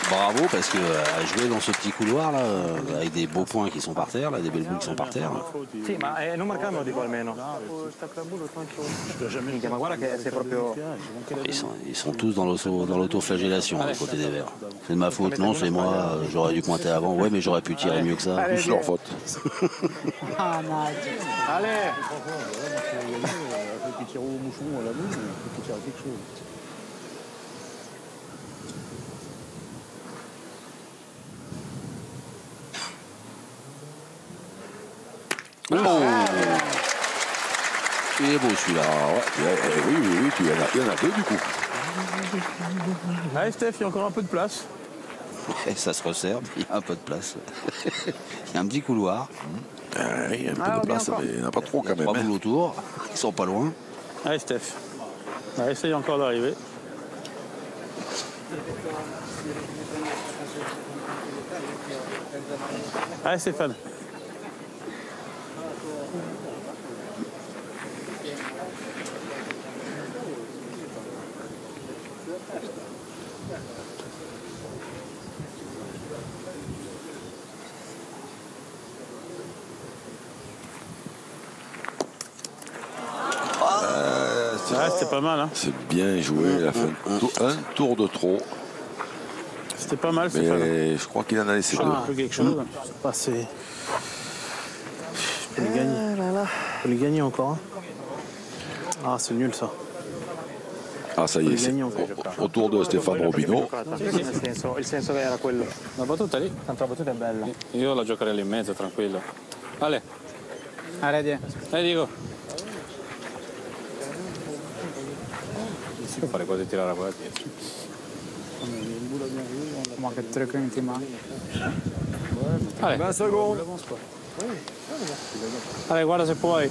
S1: Bravo, parce que jouer dans ce petit couloir là, avec des beaux points qui sont par terre, là, des belles boules qui sont par terre.
S7: Sì, ma non marcarmelo dico almeno. Minchia, ma guarda che sei proprio...
S1: Ils sont tous dans l'autoflagellation à côté des Verts. C'est de ma faute, non, c'est moi, j'aurais dû pointer avant. Ouais, mais j'aurais pu tirer mieux que ça.
S2: Tous leur faute.
S3: Allez.
S1: Oh. Il est beau celui-là. Ouais.
S2: Oui, il y en a deux du coup.
S3: Allez, Steph, il y a encore un peu de place.
S1: Et ça se resserre, il y a un peu de place. Il y a un petit couloir.
S2: Il y a un peu de place, mais il n'y en a pas trop quand même.
S1: Trois boules autour, ils sont pas loin.
S3: Allez, Steph. Allez, essaye encore d'arriver. Allez, Stéphane. C'était pas mal. Hein.
S2: C'est bien joué. Il a fait un tour de trop.
S3: C'était pas mal,
S2: mais
S3: Stéphane.
S2: je crois qu'il en a laissé deux.
S3: Un peu quelque chose.
S5: C'est passé. Je peux les gagner. Je peux les gagner encore. Hein. Ah, c'est nul ça.
S2: Ah, ça y est, c'est autour de Stéphane Robineau.
S7: Il senso che era quello.
S4: La battuta lì?
S7: Tanto la battuta è bella.
S4: Io la giocherei lì in mezzo, tranquillo. Ale.
S8: Allez,
S4: Diego. Si può fare così e tirare quella dietro.
S8: Ma che truc ti manca.
S4: Ale.
S9: 20 secondes.
S4: Ale, guarda se puoi.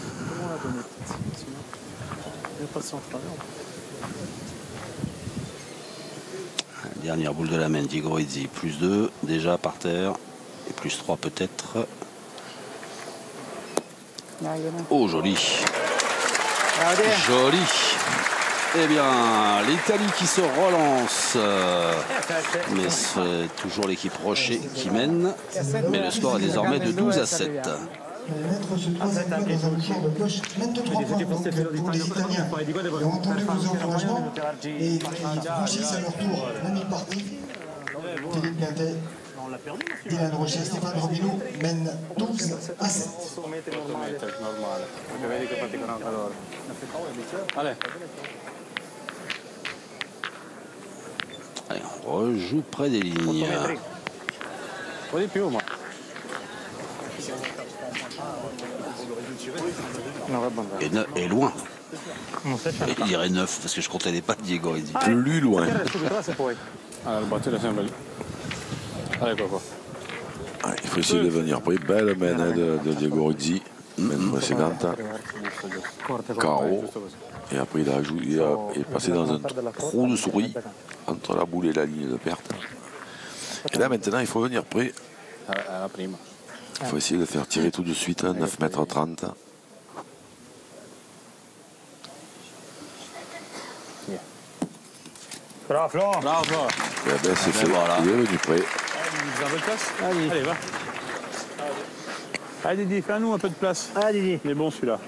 S1: Dernière boule de la main, Diego Rizzi. Plus 2 déjà par terre. Et plus 3 peut-être. Oh, joli. Joli. Eh bien, l'Italie qui se relance. Mais c'est toujours l'équipe Rocher qui mène. Mais le score est désormais de 12 à 7.
S3: Mettre ce troisième but dans un bouchon de poche, 23 points donc, pour les Italiens. Ils ont entendu vos encouragements et ils franchissent à leur tour la mi-partie. Philippe Quintet, Dylan Rocher, Stéphane Robineau mènent 12 à 7.
S4: Normale. Perché vedi che faticano anche loro. Ale.
S1: Allez, on rejoue près des lignes.
S4: Un po' di più, ma...
S1: Et loin. Il dirait 9 parce que je comptais les pas de Diego Rizzi.
S2: Plus loin.
S4: Allora, il battuto è sempre lì. Allez, quoi.
S2: Ah, il faut essayer de venir près. Belle main de Diego Rizzi. Main précédente. Carreau. Et après, il est passé dans un trou de souris entre la boule et la ligne de perte. Et là, maintenant, il faut venir près.
S4: La prima.
S2: Il faut essayer de faire tirer tout de suite 9 mètres 30.
S7: Bravo Flo.
S4: Bravo Flo.
S2: Et ben, c'est fait.
S1: Voilà.
S2: Il est venu près.
S3: Vous avez de place ? Allez, va. Allez, Didi, fais-nous un peu de place.
S7: Allez, Didi.
S3: Il est bon celui-là.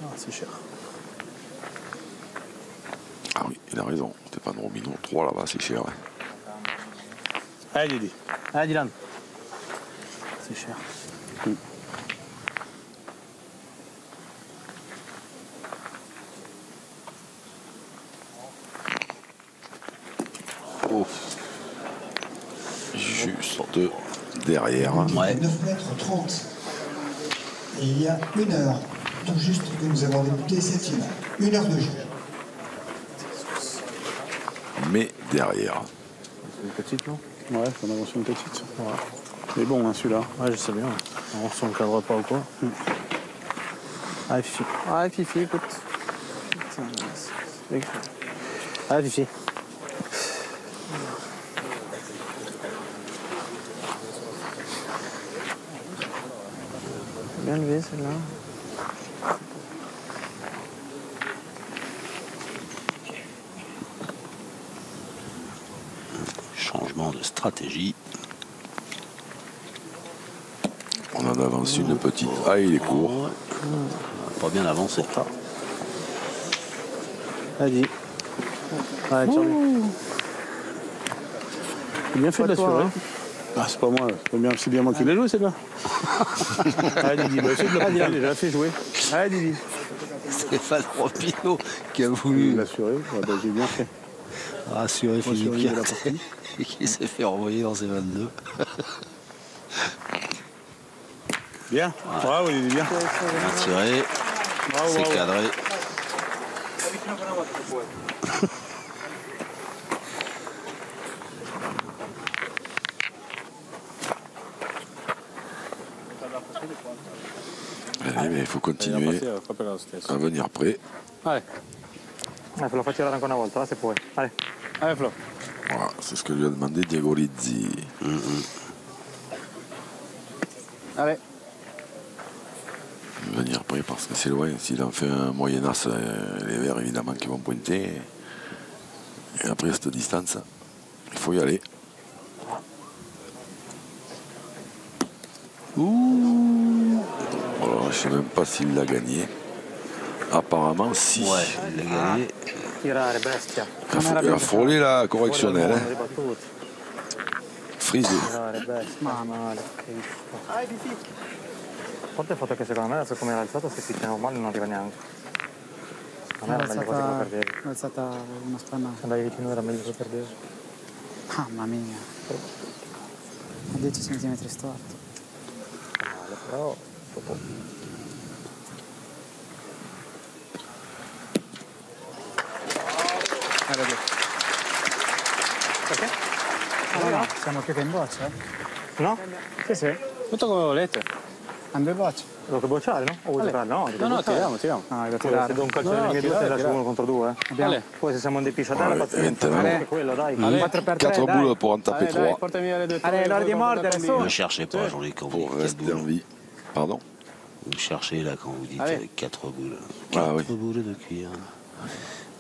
S5: Ah, c'est cher.
S2: Ah oui, il a raison. Stéphane Robineau, 3 là-bas, c'est cher. Ouais.
S3: Allez, Didi.
S7: Allez, Dylan.
S5: C'est cher.
S1: Oh.
S2: juste derrière.
S1: Ouais.
S3: 9 mètres 30. Et il y a 1 heure, tout juste, que nous avons débuté cette finale. 1 heure de jeu.
S2: Mais derrière.
S7: C'est une petite, non?
S5: Ouais, on avance une petite. Ouais. Mais bon, hein, celui-là.
S7: Ouais, je sais bien. On s'en cadre pas ou quoi. Allez, Fifi. Allez, Fifi, écoute. Allez, Fifi. Bien levé, celle-là.
S1: Changement de stratégie.
S2: On en avance une petite. Ah, il est court.
S1: Pas bien avancé.
S7: Vas-y. Allez, tire-lui.
S5: C'est bien fait de l'assurer.
S7: Hein.
S5: Ah, c'est pas moi, c'est bien moi qui l'ai joué, celle-là. Allez, Didi, bah, essaye de la prendre, déjà fait jouer. Allez, Didi.
S1: Stéphane Robineau qui a voulu
S5: l'assurer, ouais, bah, j'ai bien fait.
S1: rassurer Philippe
S5: surveiller la
S1: Cartet et qui s'est fait renvoyer dans ses 22.
S5: Bien, bravo, il est bien.
S1: Bien tiré, c'est cadré.
S2: Allez, mais il faut continuer à venir près.
S7: Allez. Allez, Flo, fai tirare ancora una volta, là se puoi. Allez. Allez, Flo.
S2: Voilà, c'est ce que lui a demandé Diego Rizzi.
S7: Allez.
S2: Venir près parce que c'est loin. S'il en fait un moyen as, les verts évidemment qui vont pointer. Et après cette distance, il faut y aller. Voilà, je ne sais même pas s'il l'a gagné. Apparemment, si.
S1: Ouais, il l'a gagné.
S7: Tirare, bestia.
S2: Il a frôlé la correctionnelle. Hein. Frisé.
S7: Tirare, bestia. Male. A parte il fatto che secondo me adesso come era alzato se picchia normale non arriva neanche. A me era meglio quasi che lo perdevi.
S8: È alzata una spanna.
S7: Se andavi vicino era meglio che lo perdevi.
S8: Mamma mia. A 10 cm storto.
S7: Male, però dopo. Perché?
S8: No, siamo più che in boccia.
S7: No?
S8: Sì, sì.
S7: Tutto come volete.
S8: Hanno 2 bocce.
S7: Lo che bocciare, no? O vuoi giocare? No,
S5: No, tiriamo.
S8: No, devo
S7: Poi
S8: tirare.
S7: se do un calcio nelle mie due te lascio 1 contro 2.
S8: Abbiamo
S7: Poi se siamo in depisciatella pazienza. Anche quello, dai.
S8: 4 per 3,
S2: 4
S8: dai.
S2: boules pour en taper 3
S8: Allez, l'heure di mordere, su.
S1: Ne cherchez pas, Jean-Luc, quand vous
S2: pour
S1: dites 4
S2: rester en
S1: boules.
S2: vie. Pardon?
S1: Vous cherchez là quand vous dites
S8: Allez.
S1: 4 boules.
S2: Ah,
S1: 4
S2: oui.
S1: boules de cuir.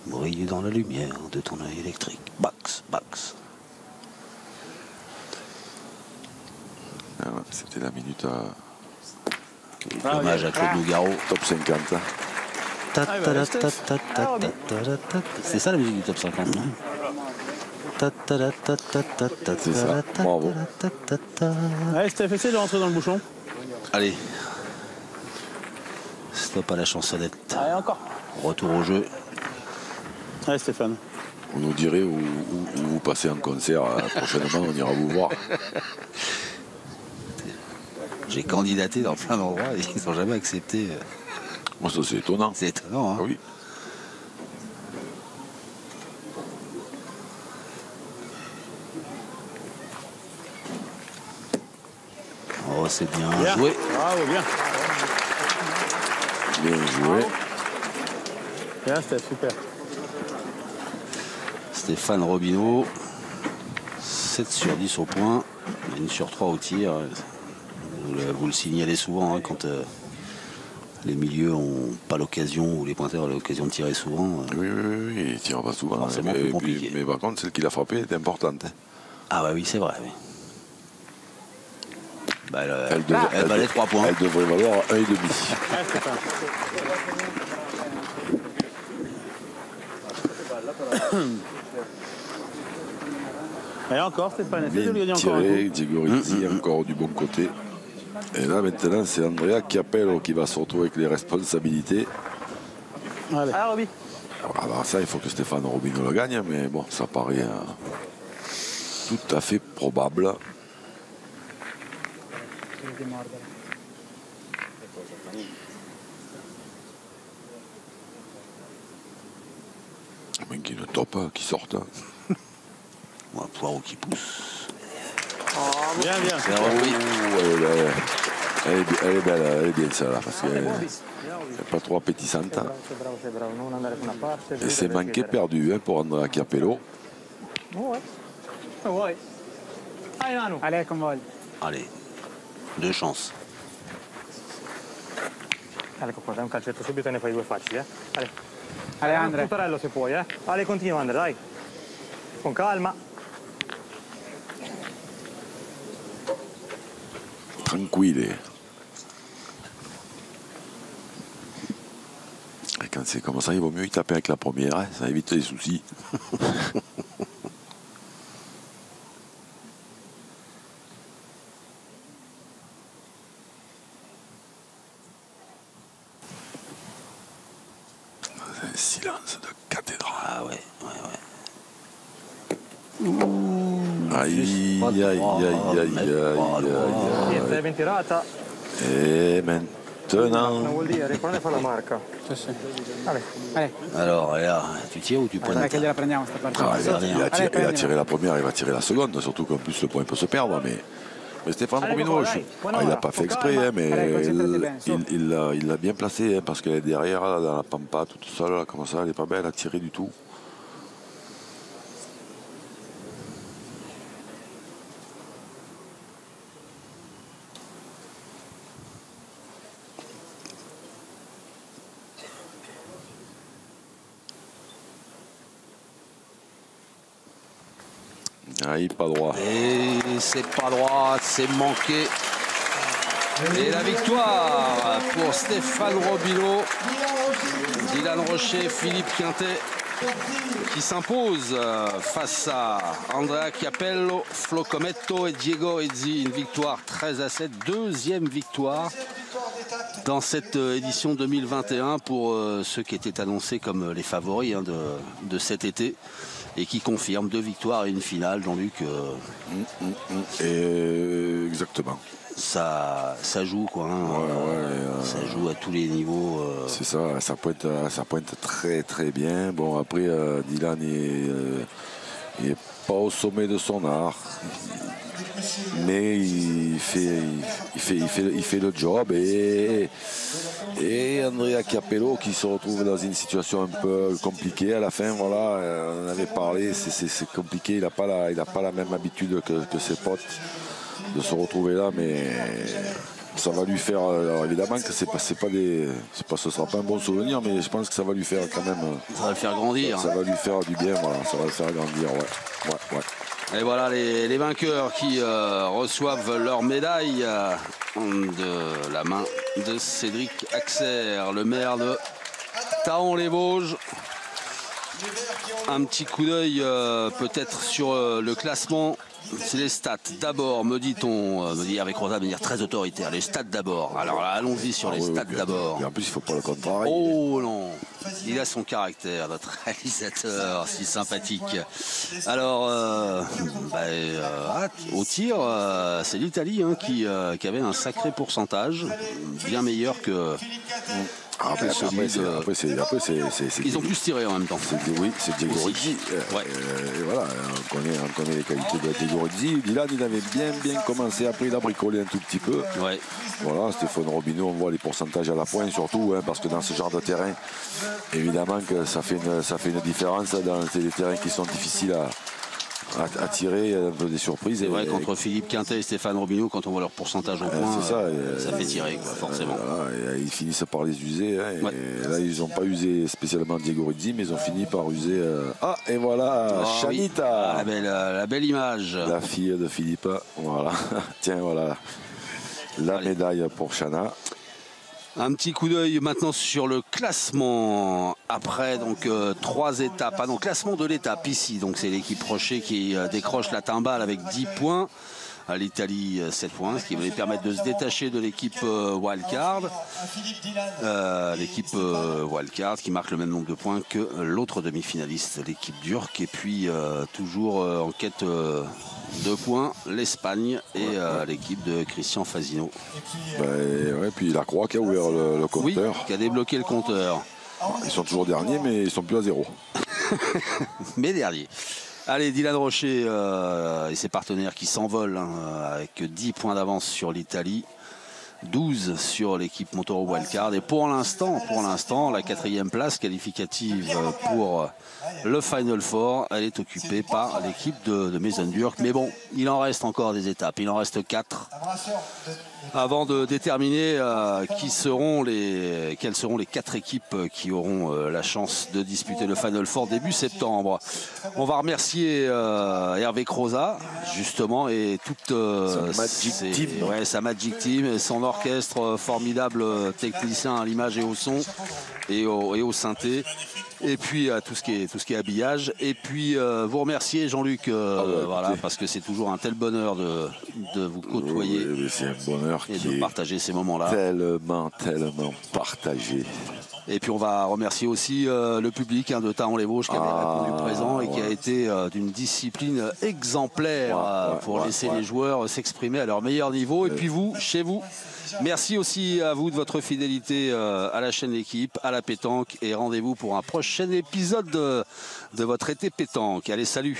S1: Brille dans la lumière de ton œil électrique. Bax, bax.
S2: Ah ouais, c'était la minute à
S1: Dommage à Claude Nougaro.
S2: top 50.
S1: C'est ça la musique du top 50, non?
S2: C'est ça, bravo.
S5: Allez, Steph, essaye de rentrer dans le bouchon.
S1: Allez. Stop à la chansonnette.
S5: Allez, encore.
S1: Retour au jeu.
S5: Allez, Stéphane.
S2: Vous nous direz où vous passez en concert prochainement, on ira vous voir.
S1: J'ai candidaté dans plein d'endroits et ils n'ont jamais accepté.
S2: Moi, ça c'est étonnant.
S1: C'est étonnant, hein?
S2: Ah oui.
S1: Oh, c'est bien joué.
S5: Bravo, bien.
S2: Bien joué.
S5: Bien, Steph, super.
S1: Stéphane Robineau. 7 sur 10 au point. 1 sur 3 au tir. Vous le signalez souvent hein, quand les milieux n'ont pas l'occasion ou les pointeurs ont l'occasion de tirer souvent.
S2: Oui, il ne tire pas souvent.
S1: Forcément plus compliqué.
S2: Mais par contre, celle qu'il a frappée est importante. Hein.
S1: Ah bah oui, c'est vrai. Oui. Bah,
S2: Elle
S1: valait 3 points.
S2: Elle devrait valoir 1,5.
S5: Allez, Stéphane. Allez, encore, Stéphane. Essaye de lui gagner
S2: Bien
S5: encore un
S2: tiré,
S5: coup.
S2: Diego Rizzi encore du bon côté. Et là maintenant c'est Andrea Capello qui va se retrouver avec les responsabilités.
S5: Allez.
S7: Allez, Roby.
S2: Alors ça il faut que Stéphane Robineau le gagne, mais bon ça paraît tout à fait probable.
S8: di mordere.
S2: Un qui ne top, qui sorte.
S1: Ou un poireau qui pousse.
S5: Bien, bien.
S1: Oui.
S2: Elle est belle, elle est bien celle-là, parce qu'elle n'est pas trop appétissante. Et c'est manqué perdu hein, pour Andrea Chiappello.
S8: Allez, con voglia.
S1: Allez, deux chances.
S7: Ecco qua, dai un calcetto subito e ne fai due facili, Ale.
S8: Allez, Andre.
S7: Tutarello se puoi, Ale, continua, Andre, dai. Con calma.
S2: Tranquille. Et quand c'est comme ça, il vaut mieux y taper avec la première, hein, ça évite les soucis. Un silence de cathédrale.
S1: Ah ouais.
S2: Aïe, aïe, aïe, aïe, aïe,
S7: Niente, ben tirata.
S2: Et
S7: Non
S2: maintenant,
S7: vuol dire, ricorda fa la marca.
S8: Sì, sì.
S7: Ale.
S8: Allez,
S1: Alors là, tu tires ou tu
S8: dai
S1: pointes?
S8: che gliela prendiamo sta partita.
S2: il a
S8: Allez,
S2: tiré
S8: prendila.
S2: la première, il va tirer la seconde, surtout qu'en plus le point peut se perdre. Mais Stéphane
S7: Allez,
S2: Robino,
S7: Coco, dai, buona
S2: il n'a
S7: ora.
S2: pas fait
S7: Con
S2: exprès,
S7: calma.
S2: hein, mais
S8: Allez, concentrati bene, su.
S2: il l'a bien placé, hein, parce qu'elle est derrière, là, dans la pampa, toute seule, là, comme ça, elle n'est pas belle à tirer du tout. Aïe, pas droit.
S1: Et c'est pas droit, c'est manqué. Et la victoire pour Stéphane Robilo, Dylan Rocher, Philippe Quintet qui s'impose face à Andrea Chiappello, Flo Cometto et Diego Izzi. Une victoire 13-7, deuxième victoire dans cette édition 2021 pour ceux qui étaient annoncés comme les favoris hein, de cet été et qui confirment 2 victoires et une finale, Jean-Luc.
S2: Exactement.
S1: Ça joue quoi. Hein, ça joue à tous les niveaux.
S2: C'est ça, ça pointe très très bien. Bon après Dylan est pas au sommet de son art, mais il fait le job et Andrea Chiappello qui se retrouve dans une situation un peu compliquée à la fin. Voilà, on en avait parlé, c'est compliqué. Il n'a pas la même habitude que ses potes de se retrouver là, mais ça va lui faire. Alors évidemment que ce sera pas un bon souvenir, mais je pense que ça va lui faire quand même.
S1: Ça va le faire grandir.
S2: Ça va lui faire du bien, voilà. Ça va le faire grandir, ouais.
S1: Et voilà les vainqueurs qui reçoivent leur médaille de la main de Cédric Axer, le maire de Thaon-les-Vosges. Un petit coup d'œil peut-être sur le classement. C'est les stats d'abord, me dit-on, me dit avec Rosa de manière très autoritaire. Les stats d'abord. Alors là, allons-y sur les stats d'abord.
S2: Et en plus, il ne faut pas le contrarier.
S1: Oh non, il a son caractère, notre réalisateur si sympathique. Alors, au tir, c'est l'Italie hein, qui avait un sacré pourcentage, bien meilleur que.
S2: Après,
S1: ils ont plus tiré en même temps.
S2: Oui, c'est Diego Rizzi. Et voilà, on connaît les qualités de Diego Rizzi. Dylan, il avait bien commencé. Après, il a bricolé un tout petit peu.
S1: Ouais.
S2: Voilà, Stéphane Robino, on voit les pourcentages à la pointe surtout, hein, parce que dans ce genre de terrain, évidemment que ça fait une différence dans des terrains qui sont difficiles à tirer, un peu des surprises.
S1: C'est vrai, contre Philippe Quintet et Stéphane Robino, quand on voit leur pourcentage au point, ça fait tirer, quoi, forcément.
S2: Voilà, ils finissent par les user. Hein, et là, ils n'ont pas usé spécialement Diego Rizzi, mais ils ont fini par user. Et voilà, Chanita.
S1: Oui. La belle image.
S2: La fille de Philippe. Voilà. Tiens, voilà. La médaille pour Chana.
S1: Un petit coup d'œil maintenant sur le classement après donc 3 étapes. Ah non, classement de l'étape ici. Donc c'est l'équipe Rocher qui décroche la timbale avec 10 points. L'Italie 7 points, ce qui va lui permettre de se détacher de l'équipe Wildcard. L'équipe Wildcard qui marque le même nombre de points que l'autre demi-finaliste, l'équipe d'Urk. Et puis toujours en quête 2 points, l'Espagne et l'équipe de Christian Fasino.
S2: Ouais, puis la Croix qui a ouvert le compteur.
S1: Oui, qui a débloqué le compteur.
S2: Ils sont toujours derniers, mais ils sont plus à 0.
S1: Mais dernier. Allez, Dylan Rocher et ses partenaires qui s'envolent avec 10 points d'avance sur l'Italie. 12 sur l'équipe Montoro Wildcard. Et pour l'instant, la 4e place qualificative pour le Final Four, elle est occupée par l'équipe de Mezendurk. Mais bon, il en reste encore des étapes. Il en reste 4 avant de déterminer quelles seront les 4 équipes qui auront la chance de disputer le Final Four début septembre. On va remercier Hervé Croza, justement, et toute sa Magic Team et son orchestre formidable technicien à l'image et au son et au synthé. Et puis tout ce qui est habillage. Et puis vous remercier Jean-Luc, parce que c'est toujours un tel bonheur de vous côtoyer.
S2: Oui, c'est un bonheur
S1: et de partager ces moments-là.
S2: Tellement partagé.
S1: Et puis on va remercier aussi le public de Taon-les-Vosges qui avait répondu présent et qui a été d'une discipline exemplaire pour laisser les joueurs s'exprimer à leur meilleur niveau. Et puis vous, chez vous, merci aussi à vous de votre fidélité à la chaîne L'équipe, à la pétanque, et rendez-vous pour un prochain épisode de votre été pétanque. Allez, salut!